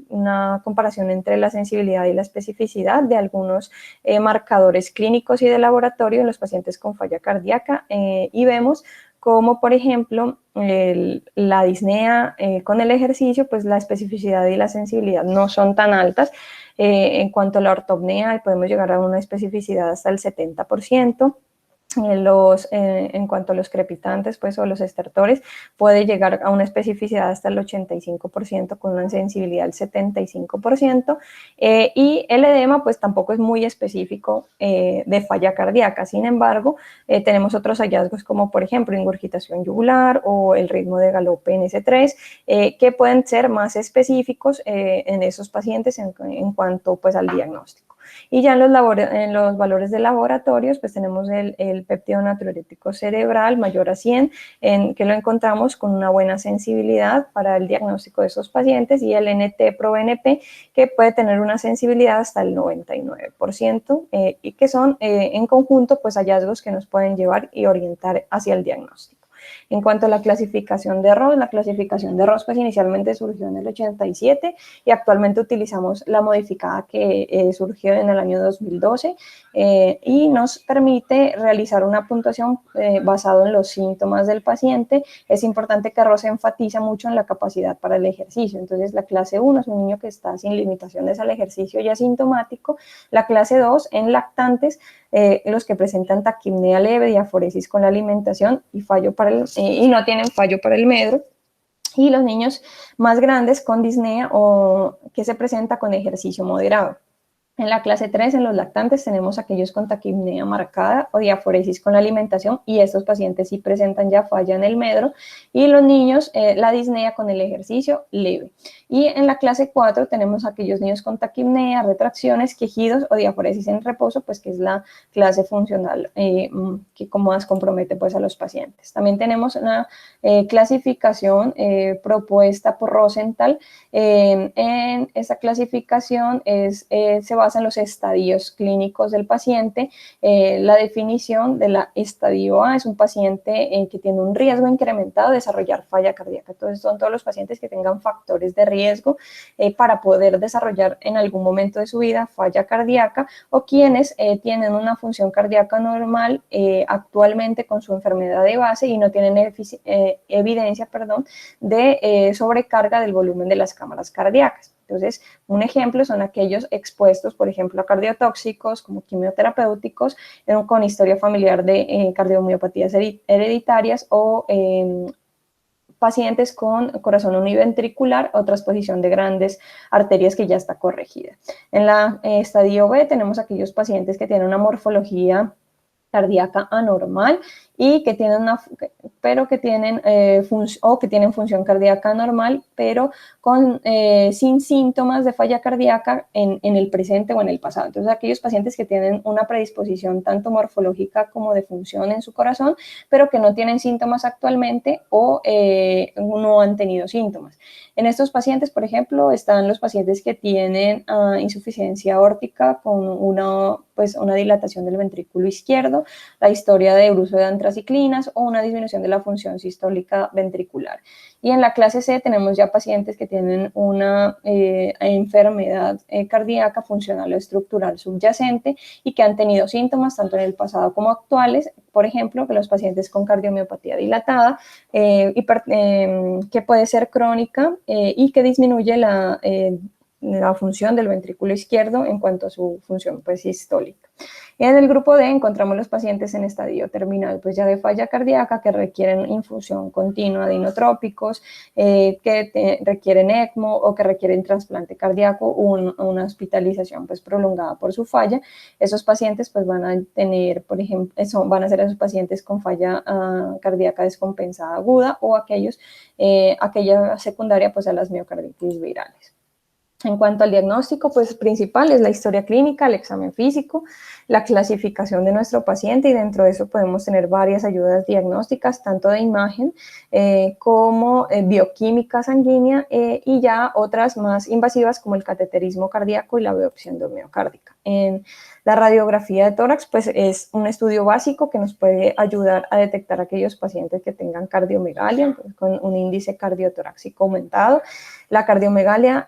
una comparación entre la sensibilidad y la especificidad de algunos marcadores clínicos y de laboratorio en los pacientes con falla cardíaca, y vemos como, por ejemplo, la disnea con el ejercicio, pues la especificidad y la sensibilidad no son tan altas. En cuanto a la ortopnea, podemos llegar a una especificidad hasta el 70%. En cuanto a los crepitantes pues, o los estertores, puede llegar a una especificidad hasta el 85% con una sensibilidad del 75%, y el edema pues tampoco es muy específico de falla cardíaca. Sin embargo, tenemos otros hallazgos como por ejemplo ingurgitación yugular o el ritmo de galope en S3, que pueden ser más específicos en esos pacientes en cuanto pues, al diagnóstico. Y ya en los valores de laboratorios, pues tenemos el péptido natriurético cerebral mayor a 100, que lo encontramos con una buena sensibilidad para el diagnóstico de esos pacientes, y el NT-proBNP, que puede tener una sensibilidad hasta el 99%, y que son en conjunto pues hallazgos que nos pueden llevar y orientar hacia el diagnóstico. En cuanto a la clasificación de Ross pues inicialmente surgió en el 87 y actualmente utilizamos la modificada que surgió en el año 2012, y nos permite realizar una puntuación basado en los síntomas del paciente. Es importante que Ross enfatiza mucho en la capacidad para el ejercicio. Entonces la clase 1 es un niño que está sin limitaciones al ejercicio y asintomático. La clase 2 en lactantes, los que presentan taquipnea leve, diaforesis con la alimentación y no tienen fallo para el medro, y los niños más grandes con disnea o que se presenta con ejercicio moderado. En la clase 3, en los lactantes, tenemos aquellos con taquipnea marcada o diaforesis con la alimentación, y estos pacientes sí presentan ya falla en el medro, y los niños la disnea con el ejercicio leve. Y en la clase 4 tenemos aquellos niños con taquipnea, retracciones, quejidos o diaforesis en reposo, pues que es la clase funcional que como más compromete pues a los pacientes. También tenemos una clasificación propuesta por Rosenthal. En esta clasificación se basa en los estadios clínicos del paciente. La definición de la estadio A es un paciente que tiene un riesgo incrementado de desarrollar falla cardíaca. Entonces son todos los pacientes que tengan factores de riesgo para poder desarrollar en algún momento de su vida falla cardíaca, o quienes tienen una función cardíaca normal actualmente con su enfermedad de base y no tienen evidencia de sobrecarga del volumen de las cámaras cardíacas. Entonces, un ejemplo son aquellos expuestos, por ejemplo, a cardiotóxicos como quimioterapéuticos, con historia familiar de cardiomiopatías hereditarias, o pacientes con corazón univentricular o transposición de grandes arterias que ya está corregida. En la estadio B tenemos aquellos pacientes que tienen una morfología cardíaca anormal y que tienen tienen función cardíaca normal, pero sin síntomas de falla cardíaca en el presente o en el pasado. Entonces, aquellos pacientes que tienen una predisposición tanto morfológica como de función en su corazón, pero que no tienen síntomas actualmente o no han tenido síntomas. En estos pacientes, por ejemplo, están los pacientes que tienen insuficiencia aórtica con una dilatación del ventrículo izquierdo, la historia de uso de antraciclinas o una disminución de la función sistólica ventricular. Y en la clase C tenemos ya pacientes que tienen una enfermedad cardíaca funcional o estructural subyacente y que han tenido síntomas tanto en el pasado como actuales, por ejemplo, que los pacientes con cardiomiopatía dilatada, que puede ser crónica y que disminuye la función del ventrículo izquierdo en cuanto a su función sistólica. En el grupo D encontramos los pacientes en estadio terminal ya de falla cardíaca, que requieren infusión continua de inotrópicos, que requieren ECMO o que requieren trasplante cardíaco o una hospitalización prolongada por su falla. Esos pacientes van a tener, por ejemplo, van a ser esos pacientes con falla cardíaca descompensada aguda o aquella secundaria a las miocarditis virales. En cuanto al diagnóstico, principal es la historia clínica, el examen físico, la clasificación de nuestro paciente, y dentro de eso podemos tener varias ayudas diagnósticas, tanto de imagen como bioquímica sanguínea, y ya otras más invasivas como el cateterismo cardíaco y la biopsia endomiocárdica. En la radiografía de tórax es un estudio básico que nos puede ayudar a detectar aquellos pacientes que tengan cardiomegalia, con un índice cardiotorácico aumentado. La cardiomegalia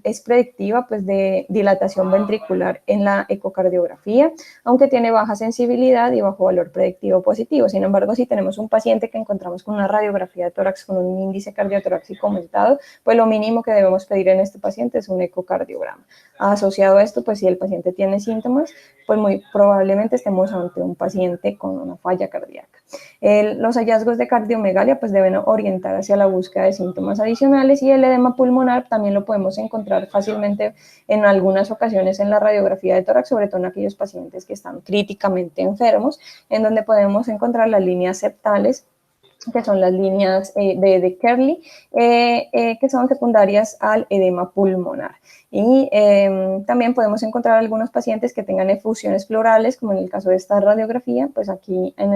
es predictiva de dilatación ventricular en la ecocardiografía, aunque tiene baja sensibilidad y bajo valor predictivo positivo. Sin embargo, si tenemos un paciente que encontramos con una radiografía de tórax con un índice cardiotorácico aumentado, lo mínimo que debemos pedir en este paciente es un ecocardiograma. Asociado a esto, si el paciente tiene síntomas, pues muy probablemente estemos ante un paciente con una falla cardíaca. Los hallazgos de cardiomegalia pues deben orientar hacia la búsqueda de síntomas adicionales, y el edema pulmonar también lo podemos encontrar fácilmente en algunas ocasiones en la radiografía de tórax, sobre todo en aquellos pacientes que están críticamente enfermos, en donde podemos encontrar las líneas septales, que son las líneas de Kerley, que son secundarias al edema pulmonar. Y también podemos encontrar algunos pacientes que tengan efusiones pleurales, como en el caso de esta radiografía, pues aquí a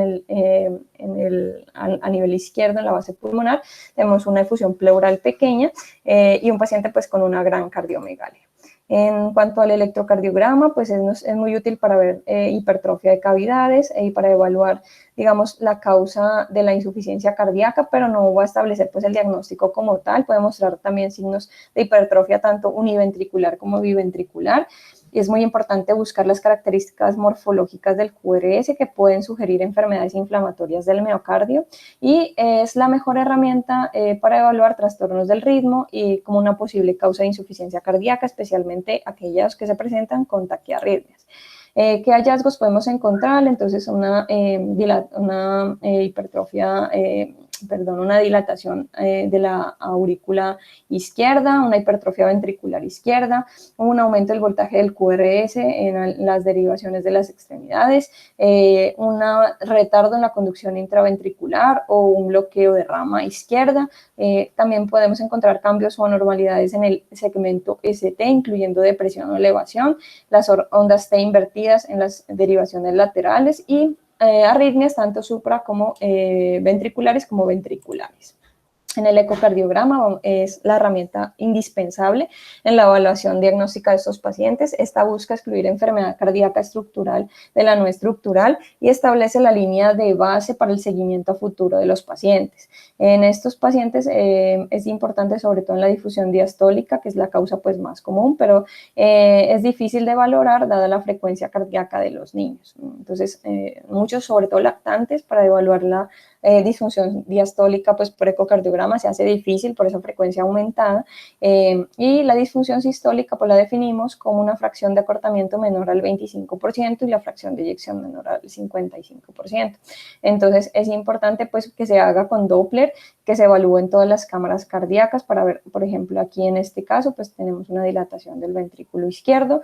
nivel izquierdo, en la base pulmonar, tenemos una efusión pleural pequeña y un paciente pues con una gran cardiomegalia. En cuanto al electrocardiograma, pues es muy útil para ver hipertrofia de cavidades y para evaluar, digamos, la causa de la insuficiencia cardíaca, pero no va a establecer pues el diagnóstico como tal. Puede mostrar también signos de hipertrofia tanto univentricular como biventricular. Y es muy importante buscar las características morfológicas del QRS que pueden sugerir enfermedades inflamatorias del miocardio, y es la mejor herramienta para evaluar trastornos del ritmo y como una posible causa de insuficiencia cardíaca, especialmente aquellas que se presentan con taquiarritmias. ¿Qué hallazgos podemos encontrar? Entonces, una hipertrofia, una dilatación de la aurícula izquierda, una hipertrofia ventricular izquierda, un aumento del voltaje del QRS en las derivaciones de las extremidades, un retardo en la conducción intraventricular o un bloqueo de rama izquierda. También podemos encontrar cambios o anormalidades en el segmento ST, incluyendo depresión o elevación, las ondas T invertidas en las derivaciones laterales y arritmias tanto supra como ventriculares como ventriculares. En el ecocardiograma es la herramienta indispensable en la evaluación diagnóstica de estos pacientes. Esta busca excluir enfermedad cardíaca estructural de la no estructural y establece la línea de base para el seguimiento a futuro de los pacientes. En estos pacientes es importante, sobre todo en la difusión diastólica, que es la causa pues más común, pero es difícil de valorar dada la frecuencia cardíaca de los niños. Entonces, muchos, sobre todo lactantes, para evaluar la disfunción diastólica pues por ecocardiograma se hace difícil por esa frecuencia aumentada, y la disfunción sistólica pues la definimos como una fracción de acortamiento menor al 25% y la fracción de eyección menor al 55%. Entonces es importante pues que se haga con Doppler, que se evalúen todas las cámaras cardíacas para ver, por ejemplo, aquí en este caso pues tenemos una dilatación del ventrículo izquierdo,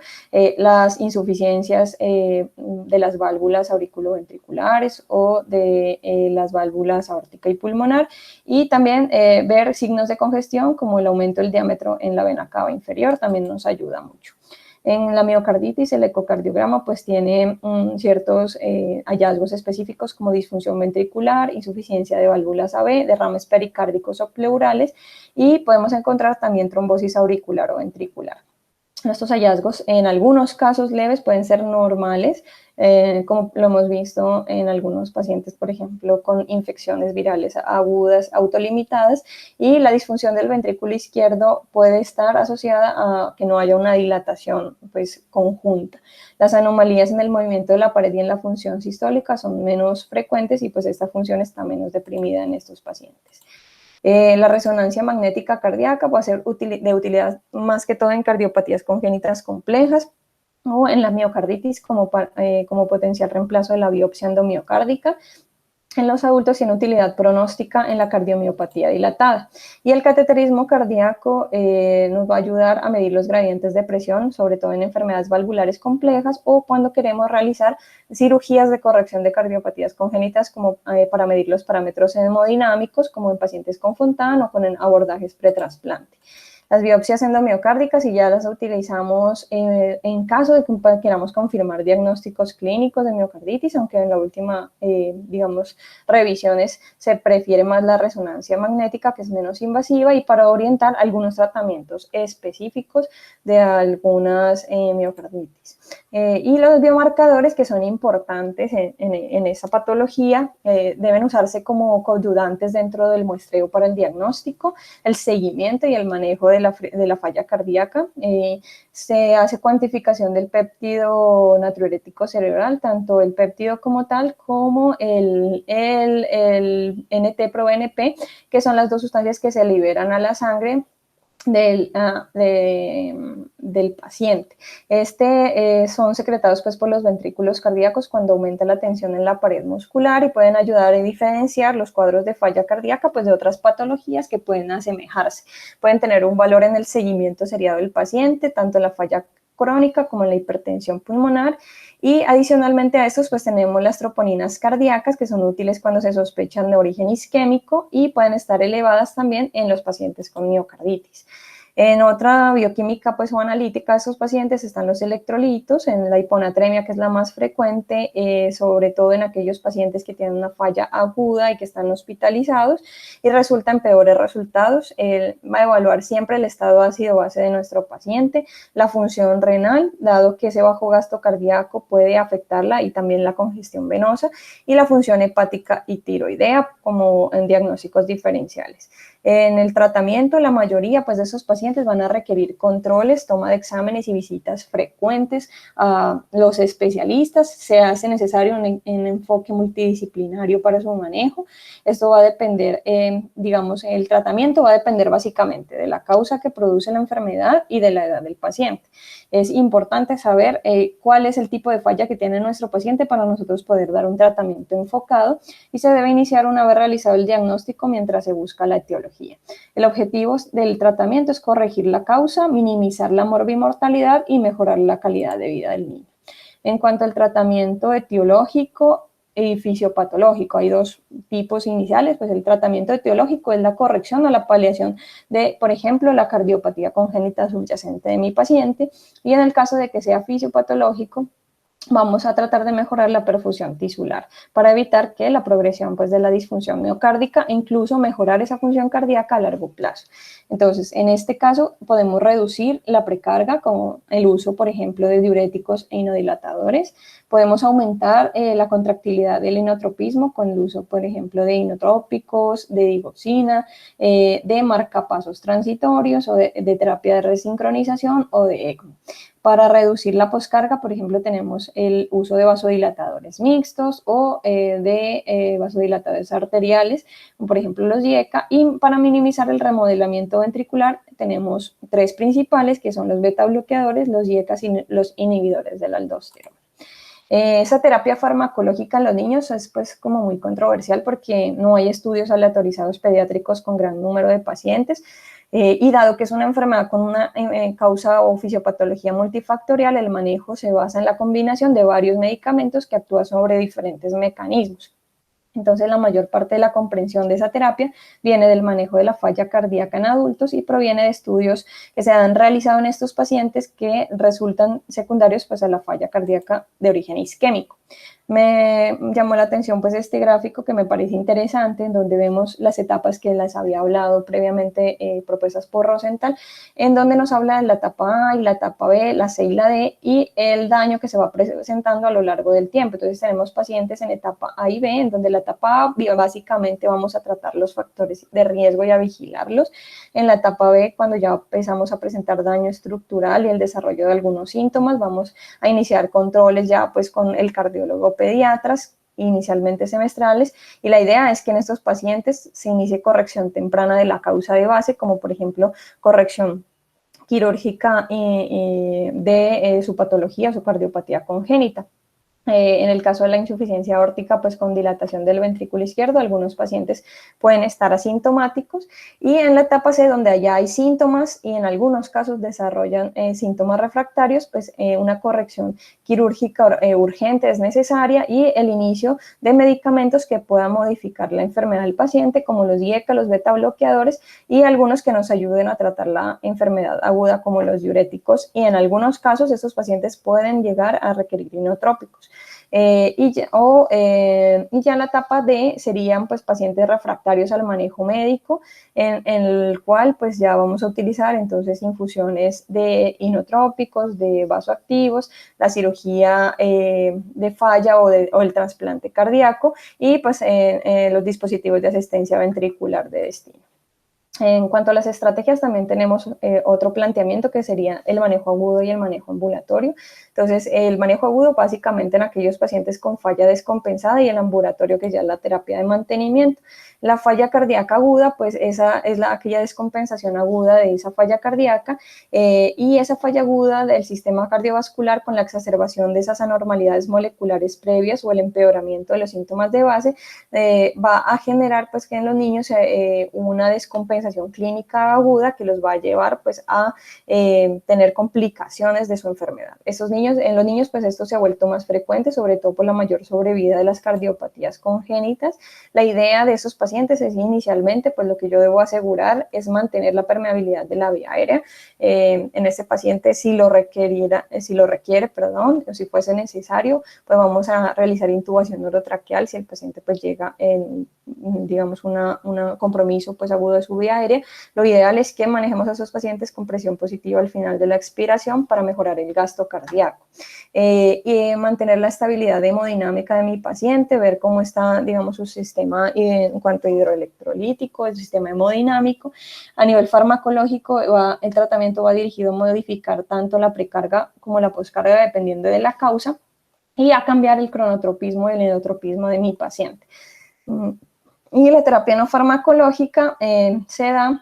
las insuficiencias de las válvulas auriculoventriculares o de las válvulas aórtica y pulmonar, y también ver signos de congestión como el aumento del diámetro en la vena cava inferior también nos ayuda mucho. En la miocarditis, el ecocardiograma pues tiene ciertos hallazgos específicos como disfunción ventricular, insuficiencia de válvulas AB, derrames pericárdicos o pleurales, y podemos encontrar también trombosis auricular o ventricular. Estos hallazgos en algunos casos leves pueden ser normales, como lo hemos visto en algunos pacientes, por ejemplo, con infecciones virales agudas autolimitadas, y la disfunción del ventrículo izquierdo puede estar asociada a que no haya una dilatación pues, conjunta. Las anomalías en el movimiento de la pared y en la función sistólica son menos frecuentes y pues esta función está menos deprimida en estos pacientes. La resonancia magnética cardíaca puede ser de utilidad más que todo en cardiopatías congénitas complejas o en la miocarditis como potencial reemplazo de la biopsia endomiocárdica. En los adultos tiene utilidad pronóstica en la cardiomiopatía dilatada. Y el cateterismo cardíaco nos va a ayudar a medir los gradientes de presión, sobre todo en enfermedades valvulares complejas o cuando queremos realizar cirugías de corrección de cardiopatías congénitas, como para medir los parámetros hemodinámicos, como en pacientes con Fontan o con abordajes pretrasplante. Las biopsias endomiocárdicas, y ya las utilizamos en caso de que queramos confirmar diagnósticos clínicos de miocarditis, aunque en la última, digamos, revisiones se prefiere más la resonancia magnética, que es menos invasiva, y para orientar algunos tratamientos específicos de algunas miocarditis. Y los biomarcadores que son importantes en esa patología deben usarse como coadyuvantes dentro del muestreo para el diagnóstico, el seguimiento y el manejo de la falla cardíaca. Se hace cuantificación del péptido natriurético cerebral, tanto el péptido como tal como el NT-proBNP, que son las dos sustancias que se liberan a la sangre del paciente. Son secretados pues, por los ventrículos cardíacos cuando aumenta la tensión en la pared muscular y pueden ayudar a diferenciar los cuadros de falla cardíaca pues, de otras patologías que pueden asemejarse. Pueden tener un valor en el seguimiento seriado del paciente, tanto en la falla crónica como en la hipertensión pulmonar. Y adicionalmente a estos, pues tenemos las troponinas cardíacas, que son útiles cuando se sospechan de origen isquémico y pueden estar elevadas también en los pacientes con miocarditis. En otra bioquímica pues, o analítica de esos pacientes están los electrolitos, en la hiponatremia, que es la más frecuente, sobre todo en aquellos pacientes que tienen una falla aguda y que están hospitalizados y resultan peores resultados. Va a evaluar siempre el estado ácido-base de nuestro paciente, la función renal, dado que ese bajo gasto cardíaco puede afectarla y también la congestión venosa, y la función hepática y tiroidea como en diagnósticos diferenciales. En el tratamiento, la mayoría pues, de esos pacientes van a requerir controles, toma de exámenes y visitas frecuentes a los especialistas. Se hace necesario un enfoque multidisciplinario para su manejo. Esto va a depender, digamos, el tratamiento va a depender básicamente de la causa que produce la enfermedad y de la edad del paciente. Es importante saber cuál es el tipo de falla que tiene nuestro paciente para nosotros poder dar un tratamiento enfocado, y se debe iniciar una vez realizado el diagnóstico mientras se busca la etiología. El objetivo del tratamiento es corregir la causa, minimizar la morbimortalidad y mejorar la calidad de vida del niño. En cuanto al tratamiento etiológico y fisiopatológico, hay dos tipos iniciales. Pues el tratamiento etiológico es la corrección o la paliación de, por ejemplo, la cardiopatía congénita subyacente de mi paciente, y en el caso de que sea fisiopatológico, vamos a tratar de mejorar la perfusión tisular para evitar que la progresión pues, de la disfunción miocárdica e incluso mejorar esa función cardíaca a largo plazo. Entonces, en este caso, podemos reducir la precarga con el uso, por ejemplo, de diuréticos e inodilatadores. Podemos aumentar la contractilidad del inotropismo con el uso, por ejemplo, de inotrópicos, de digoxina, de marcapasos transitorios o de terapia de resincronización o de ECMO. Para reducir la poscarga, por ejemplo, tenemos el uso de vasodilatadores mixtos o de vasodilatadores arteriales, como por ejemplo los IECA, y para minimizar el remodelamiento ventricular tenemos tres principales, que son los beta bloqueadores, los IECA y los inhibidores de la aldosterona. Esa terapia farmacológica en los niños es pues como muy controversial porque no hay estudios aleatorizados pediátricos con gran número de pacientes, y dado que es una enfermedad con una causa o fisiopatología multifactorial, el manejo se basa en la combinación de varios medicamentos que actúan sobre diferentes mecanismos. Entonces, la mayor parte de la comprensión de esa terapia viene del manejo de la falla cardíaca en adultos y proviene de estudios que se han realizado en estos pacientes que resultan secundarios pues, a la falla cardíaca de origen isquémico. Me llamó la atención pues este gráfico que me parece interesante, en donde vemos las etapas que les había hablado previamente propuestas por Rosenthal, en donde nos habla de la etapa A y la etapa B, la C y la D, y el daño que se va presentando a lo largo del tiempo. Entonces tenemos pacientes en etapa A y B, en donde la etapa A básicamente vamos a tratar los factores de riesgo y a vigilarlos. En la etapa B, cuando ya empezamos a presentar daño estructural y el desarrollo de algunos síntomas, vamos a iniciar controles ya pues con el cardiólogo pediatras, inicialmente semestrales, y la idea es que en estos pacientes se inicie corrección temprana de la causa de base, como por ejemplo corrección quirúrgica de su patología, su cardiopatía congénita. En el caso de la insuficiencia aórtica, pues con dilatación del ventrículo izquierdo, algunos pacientes pueden estar asintomáticos, y en la etapa C, donde ya hay síntomas y en algunos casos desarrollan síntomas refractarios, pues una corrección quirúrgica urgente es necesaria, y el inicio de medicamentos que puedan modificar la enfermedad del paciente, como los IECA, los beta bloqueadores, y algunos que nos ayuden a tratar la enfermedad aguda, como los diuréticos, y en algunos casos estos pacientes pueden llegar a requerir inotrópicos. Y ya en la etapa D serían pues pacientes refractarios al manejo médico, en el cual pues ya vamos a utilizar entonces infusiones de inotrópicos, de vasoactivos, la cirugía de falla o el trasplante cardíaco, y pues los dispositivos de asistencia ventricular de destino. En cuanto a las estrategias, también tenemos otro planteamiento que sería el manejo agudo y el manejo ambulatorio. Entonces, el manejo agudo básicamente en aquellos pacientes con falla descompensada y el ambulatorio que ya es la terapia de mantenimiento. La falla cardíaca aguda, pues esa es aquella descompensación aguda de esa falla cardíaca y esa falla aguda del sistema cardiovascular con la exacerbación de esas anormalidades moleculares previas o el empeoramiento de los síntomas de base va a generar pues que en los niños una descompensación clínica aguda que los va a llevar pues a tener complicaciones de su enfermedad. En los niños pues esto se ha vuelto más frecuente, sobre todo por la mayor sobrevida de las cardiopatías congénitas. La idea de esos pacientes es inicialmente pues lo que yo debo asegurar es mantener la permeabilidad de la vía aérea. En este paciente si lo requiere, perdón, o si fuese necesario, pues vamos a realizar intubación neurotraqueal si el paciente pues llega en, digamos, un compromiso pues agudo de su vía aérea. Lo ideal es que manejemos a esos pacientes con presión positiva al final de la expiración para mejorar el gasto cardíaco. Y mantener la estabilidad hemodinámica de mi paciente, ver cómo está, digamos, su sistema en cuanto a hidroelectrolítico, el sistema hemodinámico. A nivel farmacológico, el tratamiento va dirigido a modificar tanto la precarga como la poscarga dependiendo de la causa y a cambiar el cronotropismo y el enotropismo de mi paciente. Y la terapia no farmacológica se da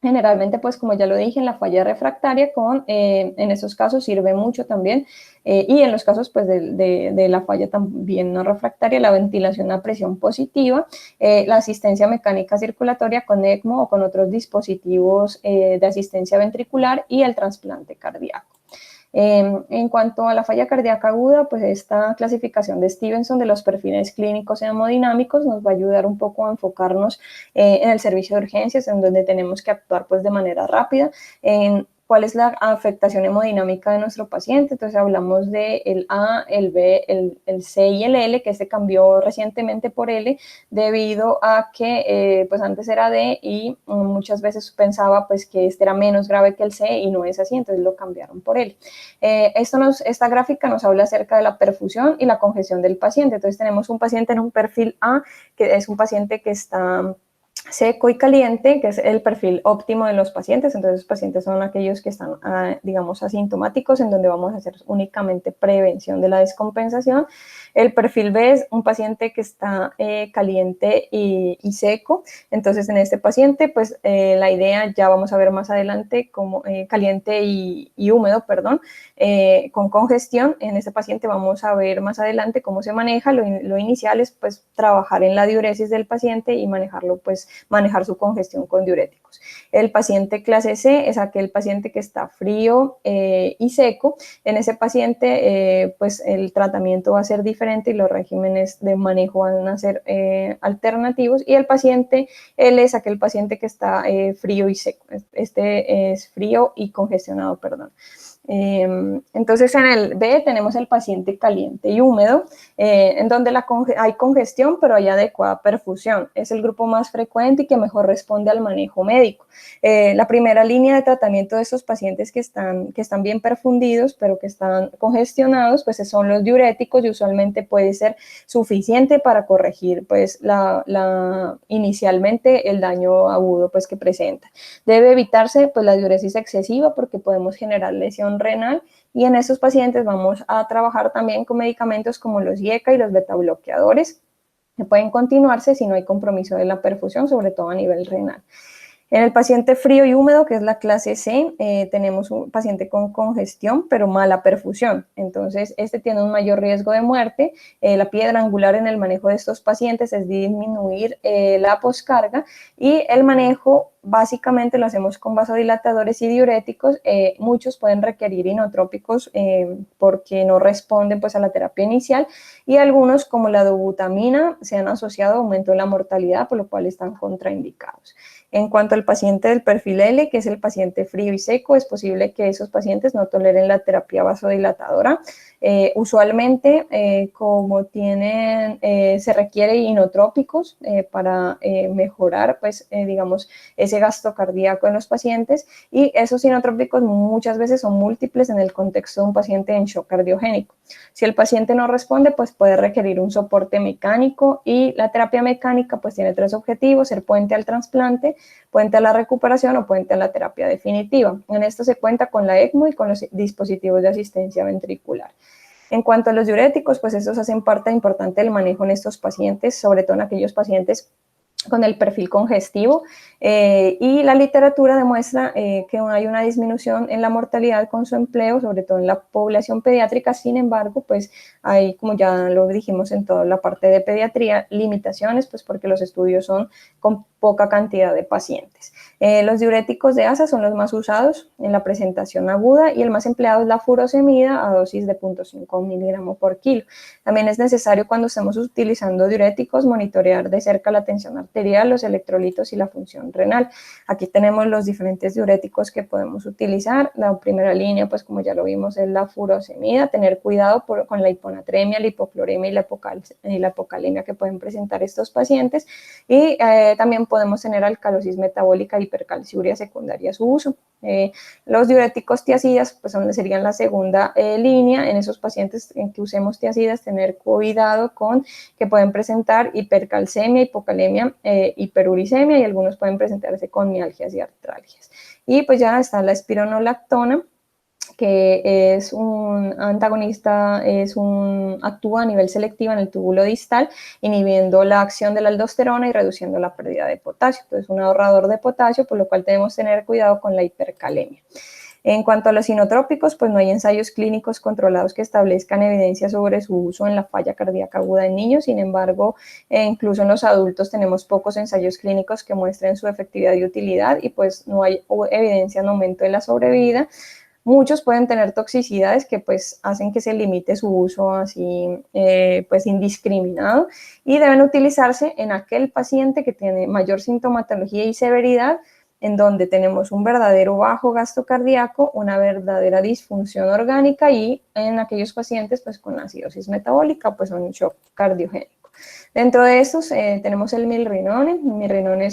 generalmente, pues como ya lo dije, en la falla refractaria, en esos casos sirve mucho también, y en los casos pues de la falla también no refractaria, la ventilación a presión positiva, la asistencia mecánica circulatoria con ECMO o con otros dispositivos de asistencia ventricular y el trasplante cardíaco. En cuanto a la falla cardíaca aguda, pues esta clasificación de Stevenson de los perfiles clínicos y hemodinámicos nos va a ayudar un poco a enfocarnos en el servicio de urgencias, en donde tenemos que actuar pues de manera rápida, en cuál es la afectación hemodinámica de nuestro paciente. Entonces hablamos del A, el B, el C y el L, que se cambió recientemente por L debido a que pues antes era D y muchas veces pensaba pues que este era menos grave que el C y no es así, entonces lo cambiaron por L. Esta gráfica nos habla acerca de la perfusión y la congestión del paciente. Entonces tenemos un paciente en un perfil A, que es un paciente que está seco y caliente, que es el perfil óptimo de los pacientes. Entonces los pacientes son aquellos que están, digamos, asintomáticos, en donde vamos a hacer únicamente prevención de la descompensación. El perfil B es un paciente que está caliente y seco. Entonces en este paciente, pues la idea, ya vamos a ver más adelante, como caliente y húmedo, perdón, con congestión. En este paciente vamos a ver más adelante cómo se maneja. Lo inicial es pues trabajar en la diuresis del paciente y manejar su congestión con diuréticos. El paciente clase C es aquel paciente que está frío y seco. En ese paciente pues el tratamiento va a ser diferente y los regímenes de manejo van a ser alternativos. Y el paciente L es aquel paciente que está frío y seco. Este es frío y congestionado, perdón. Entonces en el B tenemos el paciente caliente y húmedo, en donde hay congestión pero hay adecuada perfusión. Es el grupo más frecuente y que mejor responde al manejo médico. La primera línea de tratamiento de estos pacientes que están bien perfundidos pero que están congestionados, pues son los diuréticos, y usualmente puede ser suficiente para corregir pues inicialmente el daño agudo pues que presenta. Debe evitarse pues la diuresis excesiva porque podemos generar lesión renal, y en estos pacientes vamos a trabajar también con medicamentos como los IECA y los betabloqueadores, que pueden continuarse si no hay compromiso de la perfusión, sobre todo a nivel renal. En el paciente frío y húmedo, que es la clase C, tenemos un paciente con congestión, pero mala perfusión. Entonces, este tiene un mayor riesgo de muerte. La piedra angular en el manejo de estos pacientes es disminuir la poscarga, y el manejo básicamente lo hacemos con vasodilatadores y diuréticos. Muchos pueden requerir inotrópicos porque no responden pues a la terapia inicial, y algunos como la dobutamina se han asociado a aumento de la mortalidad, por lo cual están contraindicados. En cuanto al paciente del perfil L, que es el paciente frío y seco, es posible que esos pacientes no toleren la terapia vasodilatadora. Usualmente, como se requiere inotrópicos para mejorar, pues, digamos, ese gasto cardíaco en los pacientes, y esos inotrópicos muchas veces son múltiples en el contexto de un paciente en shock cardiogénico. Si el paciente no responde, pues puede requerir un soporte mecánico, y la terapia mecánica pues tiene 3 objetivos: ser puente al trasplante, puente a la recuperación o puente a la terapia definitiva. En esto se cuenta con la ECMO y con los dispositivos de asistencia ventricular. En cuanto a los diuréticos, pues estos hacen parte importante del manejo en estos pacientes, sobre todo en aquellos pacientes con el perfil congestivo, y la literatura demuestra que hay una disminución en la mortalidad con su empleo, sobre todo en la población pediátrica. Sin embargo, pues hay, como ya lo dijimos en toda la parte de pediatría, limitaciones, pues porque los estudios son con poca cantidad de pacientes. Los diuréticos de ASA son los más usados en la presentación aguda, y el más empleado es la furosemida a dosis de 0.5 miligramos por kilo. También es necesario, cuando estamos utilizando diuréticos, monitorear de cerca la tensión arterial, los electrolitos y la función renal. Aquí tenemos los diferentes diuréticos que podemos utilizar. La primera línea, pues como ya lo vimos, es la furosemida. Tener cuidado con la hiponatremia, la hipocloremia y la hipocalemia que pueden presentar estos pacientes. Y también podemos tener alcalosis metabólica y hipercalciuria secundaria a su uso. Los diuréticos tiazidas pues serían la segunda línea. En esos pacientes en que usemos tiazidas, tener cuidado con que pueden presentar hipercalcemia, hipocalemia, hiperuricemia, y algunos pueden presentarse con mialgias y artralgias. Y pues ya está la espironolactona, que es un antagonista, actúa a nivel selectivo en el túbulo distal, inhibiendo la acción de la aldosterona y reduciendo la pérdida de potasio. Entonces, un ahorrador de potasio, por lo cual debemos tener cuidado con la hipercalemia. En cuanto a los inotrópicos, pues no hay ensayos clínicos controlados que establezcan evidencia sobre su uso en la falla cardíaca aguda en niños. Sin embargo, incluso en los adultos tenemos pocos ensayos clínicos que muestren su efectividad y utilidad, y pues no hay evidencia en aumento de la sobrevida. Muchos pueden tener toxicidades que pues hacen que se limite su uso así pues indiscriminado, y deben utilizarse en aquel paciente que tiene mayor sintomatología y severidad, en donde tenemos un verdadero bajo gasto cardíaco, una verdadera disfunción orgánica, y en aquellos pacientes pues con acidosis metabólica, pues un shock cardiogénico. Dentro de estos tenemos el milrinone. El milrinone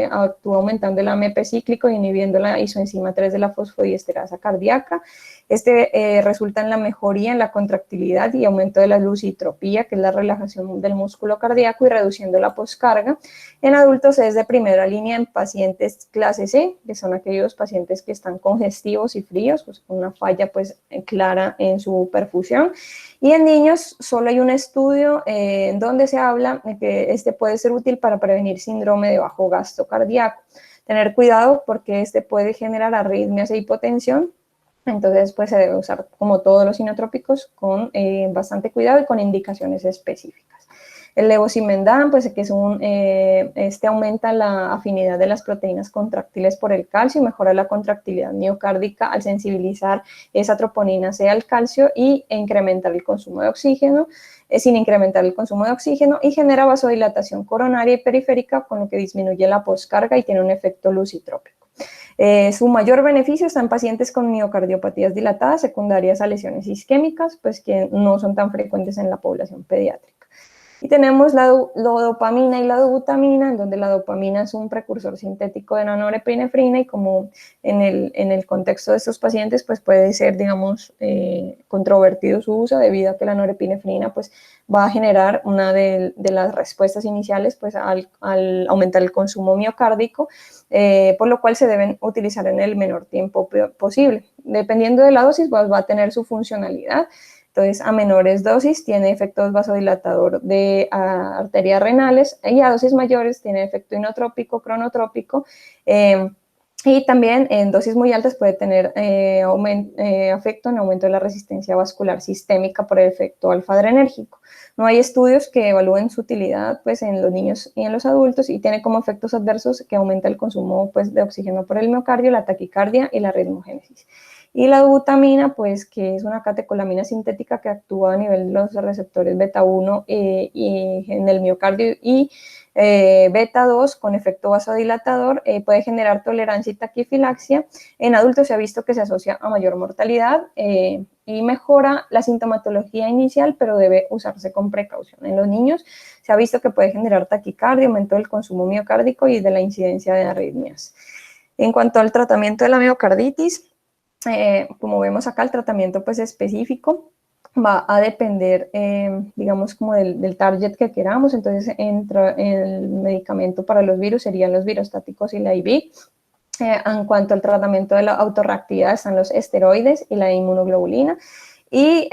actúa aumentando el AMP cíclico e inhibiendo la isoenzima 3 de la fosfodiesterasa cardíaca. Resulta en la mejoría en la contractilidad y aumento de la lucitropía, que es la relajación del músculo cardíaco, y reduciendo la poscarga. En adultos es de primera línea en pacientes clase C, que son aquellos pacientes que están congestivos y fríos, pues con una falla pues clara en su perfusión. Y en niños solo hay un estudio en donde se habla de que puede ser útil para prevenir síndrome de bajo gasto cardíaco. Tener cuidado porque puede generar arritmias e hipotensión. Entonces, pues se debe usar, como todos los inotrópicos, con bastante cuidado y con indicaciones específicas. El levosimendan, pues que es aumenta la afinidad de las proteínas contráctiles por el calcio y mejora la contractilidad miocárdica al sensibilizar esa troponina C al calcio y incrementar el consumo de oxígeno, sin incrementar el consumo de oxígeno, y genera vasodilatación coronaria y periférica, con lo que disminuye la poscarga y tiene un efecto lucitrópico. Su mayor beneficio está en pacientes con miocardiopatías dilatadas secundarias a lesiones isquémicas, pues que no son tan frecuentes en la población pediátrica. Y tenemos la dopamina y la dobutamina, en donde la dopamina es un precursor sintético de la norepinefrina, y como en el contexto de estos pacientes, pues puede ser, digamos, controvertido su uso, debido a que la norepinefrina pues va a generar una de las respuestas iniciales pues al aumentar el consumo miocárdico, por lo cual se deben utilizar en el menor tiempo posible. Dependiendo de la dosis, pues va a tener su funcionalidad. Entonces, a menores dosis tiene efectos vasodilatador de arterias renales, y a dosis mayores tiene efecto inotrópico, cronotrópico, y también en dosis muy altas puede tener efecto en aumento de la resistencia vascular sistémica por el efecto alfa-adrenérgico. No hay estudios que evalúen su utilidad pues, en los niños y en los adultos, y tiene como efectos adversos que aumenta el consumo pues, de oxígeno por el miocardio, la taquicardia y la ritmogénesis. Y la dobutamina, pues que es una catecolamina sintética que actúa a nivel de los receptores beta 1 y en el miocardio y beta 2 con efecto vasodilatador, puede generar tolerancia y taquifilaxia. En adultos se ha visto que se asocia a mayor mortalidad y mejora la sintomatología inicial, pero debe usarse con precaución. En los niños se ha visto que puede generar taquicardia, aumento del consumo miocárdico y de la incidencia de arritmias. En cuanto al tratamiento de la miocarditis, como vemos acá, el tratamiento pues específico va a depender, digamos, como del target que queramos. Entonces, el medicamento para los virus serían los virostáticos y la IV. En cuanto al tratamiento de la autorreactividad, están los esteroides y la inmunoglobulina. Y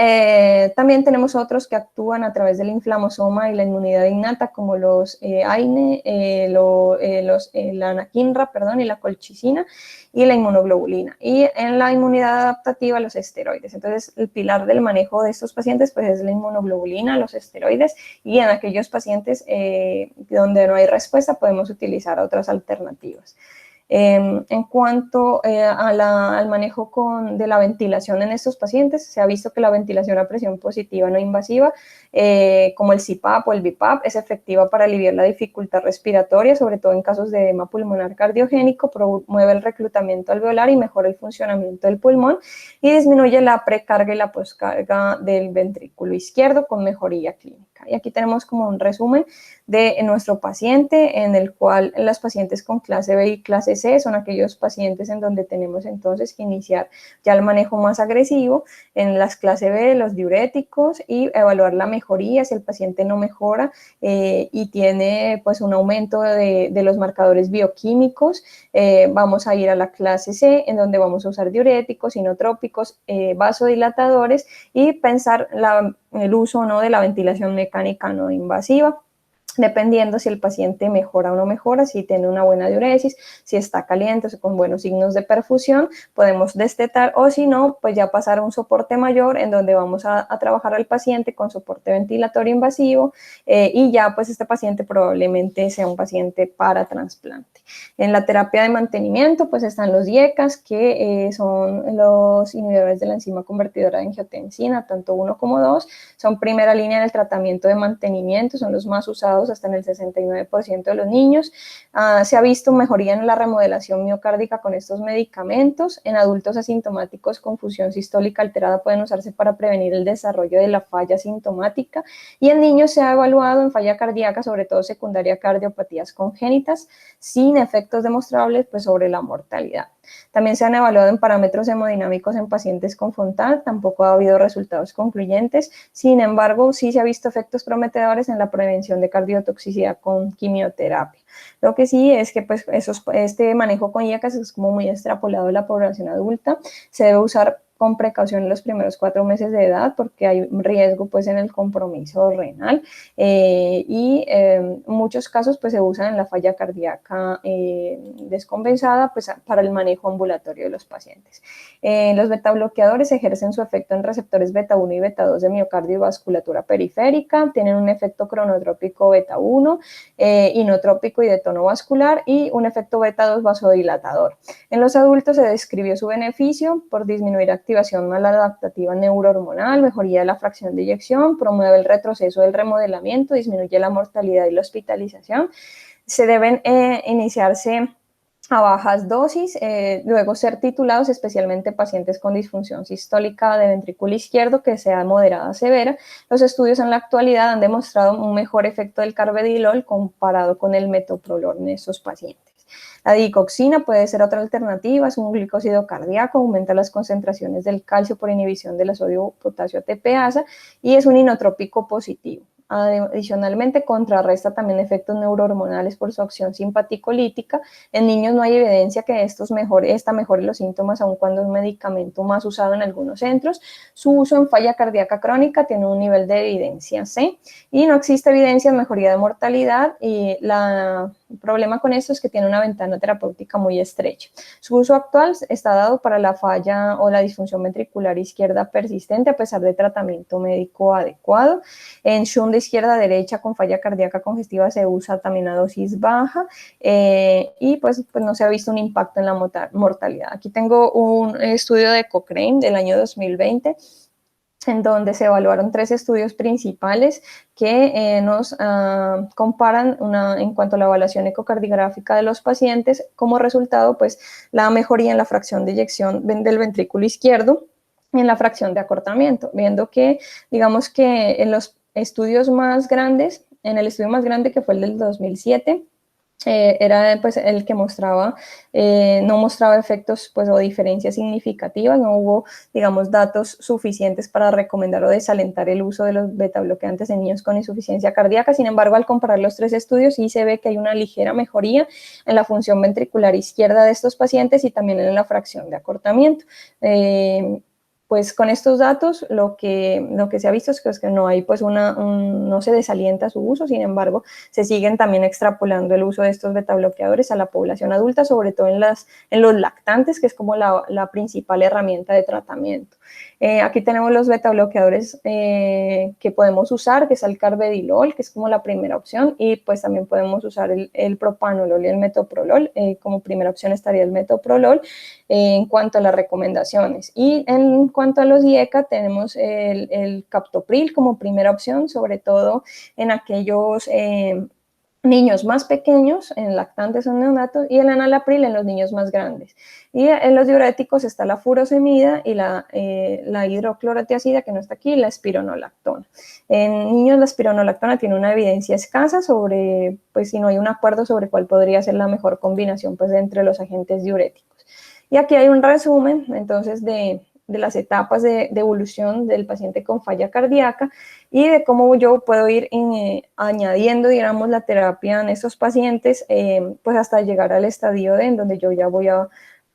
también tenemos otros que actúan a través del inflamosoma y la inmunidad innata, como los AINE, la anakinra, perdón, y la colchicina, y la inmunoglobulina. Y en la inmunidad adaptativa, los esteroides. Entonces, el pilar del manejo de estos pacientes pues, es la inmunoglobulina, los esteroides, y en aquellos pacientes donde no hay respuesta, podemos utilizar otras alternativas. En cuanto al manejo de la ventilación en estos pacientes, se ha visto que la ventilación a presión positiva no invasiva, como el CPAP o el BiPAP, es efectiva para aliviar la dificultad respiratoria, sobre todo en casos de edema pulmonar cardiogénico, promueve el reclutamiento alveolar y mejora el funcionamiento del pulmón y disminuye la precarga y la poscarga del ventrículo izquierdo con mejoría clínica. Y aquí tenemos como un resumen de nuestro paciente, en el cual los pacientes con clase B y clase C son aquellos pacientes en donde tenemos entonces que iniciar ya el manejo más agresivo. En las clase B, los diuréticos y evaluar la mejoría. Si el paciente no mejora y tiene pues un aumento de los marcadores bioquímicos, vamos a ir a la clase C, en donde vamos a usar diuréticos, inotrópicos, vasodilatadores y pensar el uso o no de la ventilación mecánica no invasiva, dependiendo si el paciente mejora o no mejora, si tiene una buena diuresis, si está caliente o con buenos signos de perfusión, podemos destetar, o si no, pues ya pasar a un soporte mayor en donde vamos a trabajar al paciente con soporte ventilatorio invasivo y ya pues este paciente probablemente sea un paciente para trasplante. En la terapia de mantenimiento pues están los IECAS, que son los inhibidores de la enzima convertidora de angiotensina, tanto 1 como 2, son primera línea en el tratamiento de mantenimiento, son los más usados hasta en el 69% de los niños. Se ha visto mejoría en la remodelación miocárdica con estos medicamentos. En adultos asintomáticos con función sistólica alterada pueden usarse para prevenir el desarrollo de la falla sintomática. Y en niños se ha evaluado en falla cardíaca, sobre todo secundaria a cardiopatías congénitas, sin efectos demostrables pues, sobre la mortalidad. También se han evaluado en parámetros hemodinámicos en pacientes con Fontan, tampoco ha habido resultados concluyentes. Sin embargo, sí se ha visto efectos prometedores en la prevención de cardiotoxicidad con quimioterapia. Lo que sí es que pues, este manejo con IECAS es como muy extrapolado a la población adulta. Se debe usar con precaución en los primeros 4 meses de edad porque hay riesgo pues en el compromiso renal y en muchos casos pues se usa en la falla cardíaca descompensada pues para el manejo ambulatorio de los pacientes. Los beta bloqueadores ejercen su efecto en receptores beta 1 y beta 2 de miocardio y vasculatura periférica, tienen un efecto cronotrópico beta 1, inotrópico y de tono vascular y un efecto beta 2 vasodilatador. En los adultos se describió su beneficio por disminuir activación maladaptativa neurohormonal, mejoría de la fracción de eyección, promueve el retroceso del remodelamiento, disminuye la mortalidad y la hospitalización. Se deben iniciarse a bajas dosis, luego ser titulados, especialmente pacientes con disfunción sistólica de ventrículo izquierdo que sea moderada a severa. Los estudios en la actualidad han demostrado un mejor efecto del carvedilol comparado con el metoprolol en estos pacientes. La digoxina puede ser otra alternativa, es un glicósido cardíaco, aumenta las concentraciones del calcio por inhibición de la sodio-potasio ATPasa y es un inotrópico positivo. Adicionalmente, contrarresta también efectos neurohormonales por su acción simpaticolítica. En niños no hay evidencia que esta mejore los síntomas, aun cuando es un medicamento más usado en algunos centros. Su uso en falla cardíaca crónica tiene un nivel de evidencia C y no existe evidencia de mejoría de mortalidad y la El problema con esto es que tiene una ventana terapéutica muy estrecha. Su uso actual está dado para la falla o la disfunción ventricular izquierda persistente a pesar de tratamiento médico adecuado. En shunt de izquierda a derecha con falla cardíaca congestiva se usa también a dosis baja y pues no se ha visto un impacto en la mortalidad. Aquí tengo un estudio de Cochrane del año 2020 en donde se evaluaron 3 estudios principales que nos comparan en cuanto a la evaluación ecocardiográfica de los pacientes, como resultado, pues, la mejoría en la fracción de eyección del ventrículo izquierdo y en la fracción de acortamiento, viendo que, digamos que en los estudios más grandes, en el estudio más grande que fue el del 2007, era pues el que mostraba, no mostraba efectos pues o diferencias significativas, no hubo, digamos, datos suficientes para recomendar o desalentar el uso de los beta bloqueantes en niños con insuficiencia cardíaca. Sin embargo, al comparar los 3 estudios, sí se ve que hay una ligera mejoría en la función ventricular izquierda de estos pacientes y también en la fracción de acortamiento. Pues con estos datos lo que se ha visto es que no hay pues no se desalienta su uso, sin embargo se siguen también extrapolando el uso de estos betabloqueadores a la población adulta, sobre todo en los lactantes, que es como la principal herramienta de tratamiento. Aquí tenemos los betabloqueadores que podemos usar, que es el carvedilol, que es como la primera opción, y pues también podemos usar el propanolol y el metoprolol. Como primera opción estaría el metoprolol en cuanto a las recomendaciones. Y en cuanto a los IECA, tenemos el captopril como primera opción, sobre todo en aquellos niños más pequeños, en lactantes o neonatos, y el enalapril en los niños más grandes. Y en los diuréticos está la furosemida y la hidroclorotiazida, que no está aquí, y la espironolactona. En niños la espironolactona tiene una evidencia escasa sobre, pues si no hay un acuerdo sobre cuál podría ser la mejor combinación pues entre los agentes diuréticos. Y aquí hay un resumen, entonces, de las etapas de evolución del paciente con falla cardíaca y de cómo yo puedo ir añadiendo, digamos, la terapia en estos pacientes, pues hasta llegar al estadio en donde yo ya voy a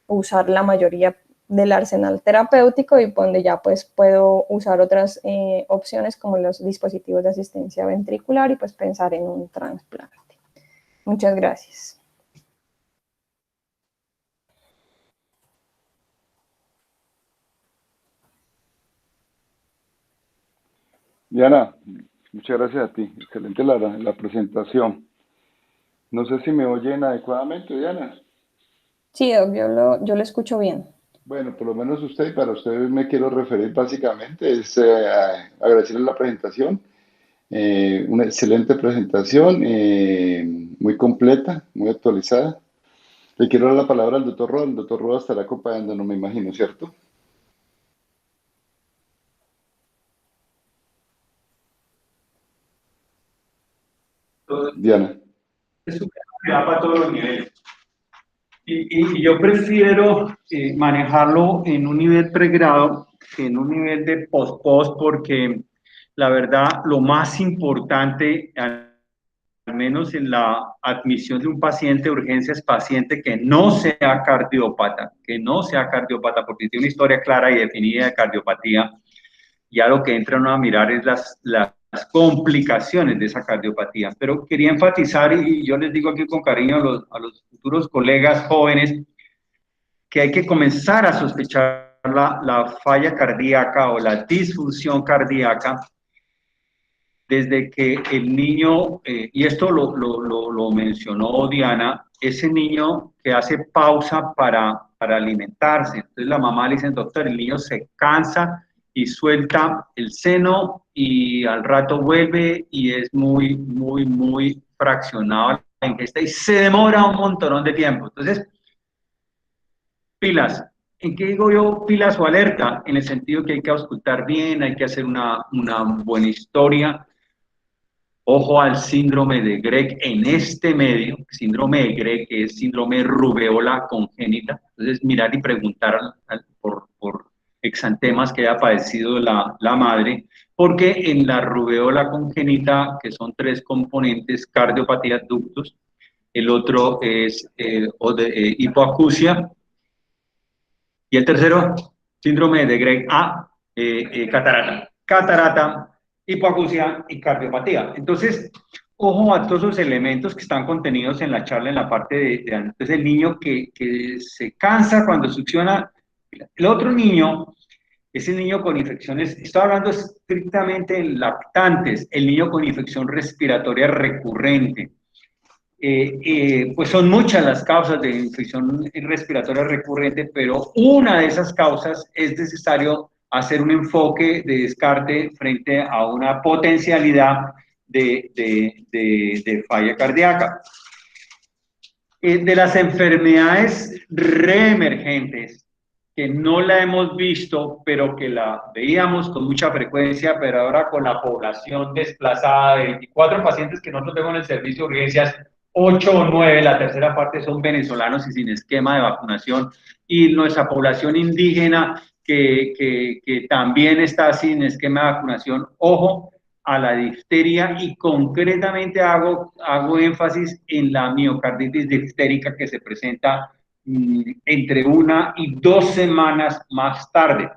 usar la mayoría del arsenal terapéutico y donde ya pues puedo usar otras opciones como los dispositivos de asistencia ventricular y pues pensar en un trasplante. Muchas gracias. Diana, muchas gracias a ti. Excelente la presentación. No sé si me oyen adecuadamente, Diana. Sí, Doc, yo lo escucho bien. Bueno, por lo menos usted, y para usted me quiero referir básicamente, es agradecerle la presentación. Una excelente presentación, muy completa, muy actualizada. Le quiero dar la palabra al doctor Roa. El doctor Roa estará acompañándonos, me imagino, ¿cierto? Diana. Es su capacidad para todos los niveles. Y yo prefiero manejarlo en un nivel pregrado que en un nivel de post-post, porque la verdad lo más importante, al menos en la admisión de un paciente de urgencias, paciente que no sea cardiópata, porque tiene una historia clara y definida de cardiopatía, ya lo que entra uno a mirar es las complicaciones de esa cardiopatía. Pero quería enfatizar, y yo les digo aquí con cariño a los futuros colegas jóvenes, que hay que comenzar a sospechar la falla cardíaca o la disfunción cardíaca desde que el niño, y esto lo mencionó Diana, ese niño que hace pausa para alimentarse. Entonces la mamá le dice, doctor, el niño se cansa y suelta el seno y al rato vuelve y es muy fraccionado la ingesta y se demora un montón de tiempo. Entonces, pilas. ¿En qué digo yo pilas o alerta? En el sentido que hay que auscultar bien, hay que hacer una buena historia. Ojo al síndrome de Greg en este medio, síndrome de Greg, que es síndrome de rubeola congénita. Entonces, mirar y preguntar por exantemas que haya padecido la madre, porque en la rubeola congénita, que son 3 componentes, cardiopatía, ductos, el otro es hipoacusia, y el tercero, síndrome de Greg A, catarata. Catarata, hipoacusia y cardiopatía. Entonces, ojo a todos los elementos que están contenidos en la charla en la parte entonces el niño que se cansa cuando succiona. El otro niño, ese niño con infecciones, estoy hablando estrictamente en lactantes, el niño con infección respiratoria recurrente. Pues son muchas las causas de infección respiratoria recurrente, pero una de esas causas es necesario hacer un enfoque de descarte frente a una potencialidad de falla cardíaca. De las enfermedades reemergentes, que no la hemos visto, pero que la veíamos con mucha frecuencia, pero ahora con la población desplazada de 24 pacientes que nosotros tenemos en el servicio de urgencias, 8 o 9, la tercera parte son venezolanos y sin esquema de vacunación, y nuestra población indígena que también está sin esquema de vacunación, ojo a la difteria, y concretamente hago énfasis en la miocarditis diftérica que se presenta entre 1 y 2 semanas más tarde.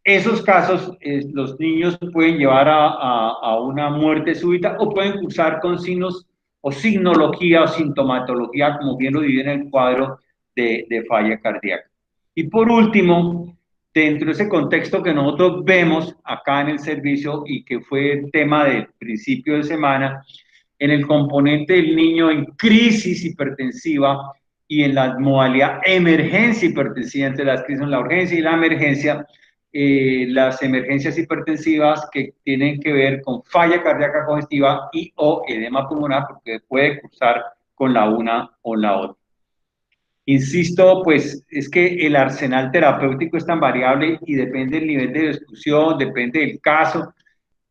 Esos casos, los niños pueden llevar a una muerte súbita o pueden cursar con signos o signología o sintomatología, como bien lo divide en el cuadro de falla cardíaca. Y por último, dentro de ese contexto que nosotros vemos acá en el servicio y que fue el tema del principio de semana, en el componente del niño en crisis hipertensiva y en la modalidad emergencia hipertensiva, entre las crisis en la urgencia y la emergencia, las emergencias hipertensivas que tienen que ver con falla cardíaca congestiva y o edema pulmonar, porque puede cursar con la una o la otra. Insisto, pues es que el arsenal terapéutico es tan variable y depende del nivel de discusión, depende del caso,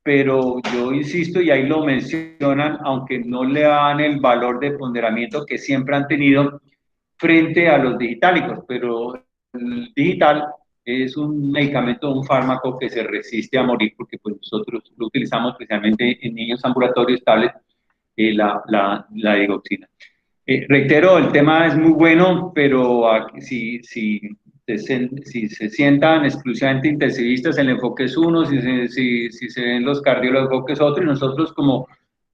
pero yo insisto, y ahí lo mencionan, aunque no le dan el valor de ponderamiento que siempre han tenido frente a los digitálicos, pero el digital es un medicamento, un fármaco que se resiste a morir, porque pues nosotros lo utilizamos especialmente en niños ambulatorios estables, la digoxina. Reitero, el tema es muy bueno, pero si se sientan exclusivamente intensivistas, el enfoque es uno, si se ven los cardiólogos, el enfoque es otro, y nosotros como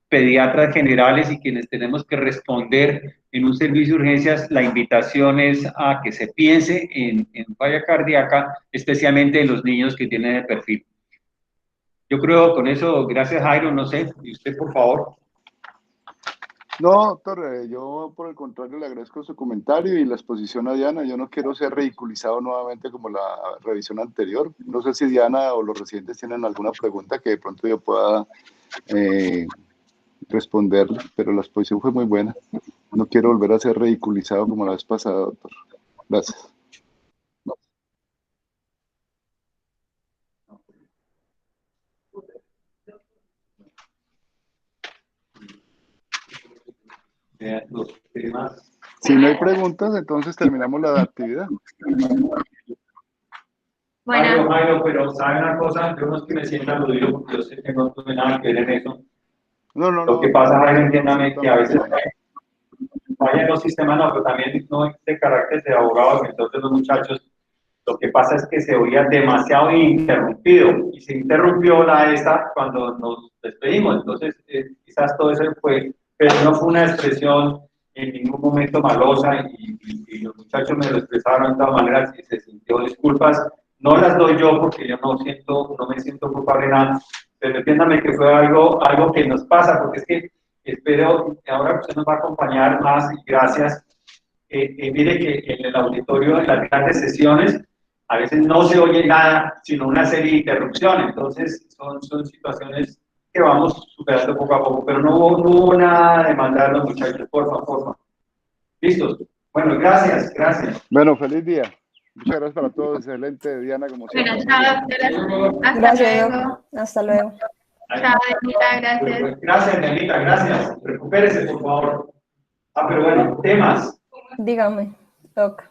pediatras generales y quienes tenemos que responder en un servicio de urgencias, la invitación es a que se piense en falla cardíaca, especialmente en los niños que tienen el perfil. Yo creo con eso, gracias Jairo, no sé, y usted por favor. No, doctor, yo por el contrario le agradezco su comentario y la exposición a Diana. Yo no quiero ser ridiculizado nuevamente como la revisión anterior. No sé si Diana o los residentes tienen alguna pregunta que de pronto yo pueda responderle, pero la exposición fue muy buena. No quiero volver a ser ridiculizado como la vez pasada, doctor. Gracias. Los temas. Si no hay preguntas, entonces terminamos la actividad. Bueno, Jairo, pero ¿sabe una cosa? Yo no es que me sienta aludido, porque yo sé que no tuve nada que ver en eso. No. Lo que pasa, Jairo, entiéndame que a veces falla en los sistemas, no, pero también no es de carácter de abogado, entonces los muchachos, lo que pasa es que se oía demasiado interrumpido, y se interrumpió la esta cuando nos despedimos, entonces quizás todo eso fue, pero no fue una expresión en ningún momento malosa, y los muchachos me lo expresaron de todas maneras y se sintió disculpas. No las doy yo porque yo no me siento culpable de nada, pero entiéndame que fue algo que nos pasa, porque es que espero que ahora usted nos va a acompañar más, y gracias. Mire que en el auditorio, en las grandes sesiones, a veces no se oye nada, sino una serie de interrupciones, entonces son situaciones que vamos superando poco a poco, pero no hubo nada de mandar a los muchachos, por favor. ¿Listos? Bueno, gracias. Bueno, feliz día. Muchas gracias para todos. Excelente, Diana, como siempre. Bueno, chao, doctora. Gracias, Doc. Hasta luego. Chao, Anita, gracias. Gracias, Anita, gracias. Recupérese, por favor. Pero bueno, temas. Dígame, Doc.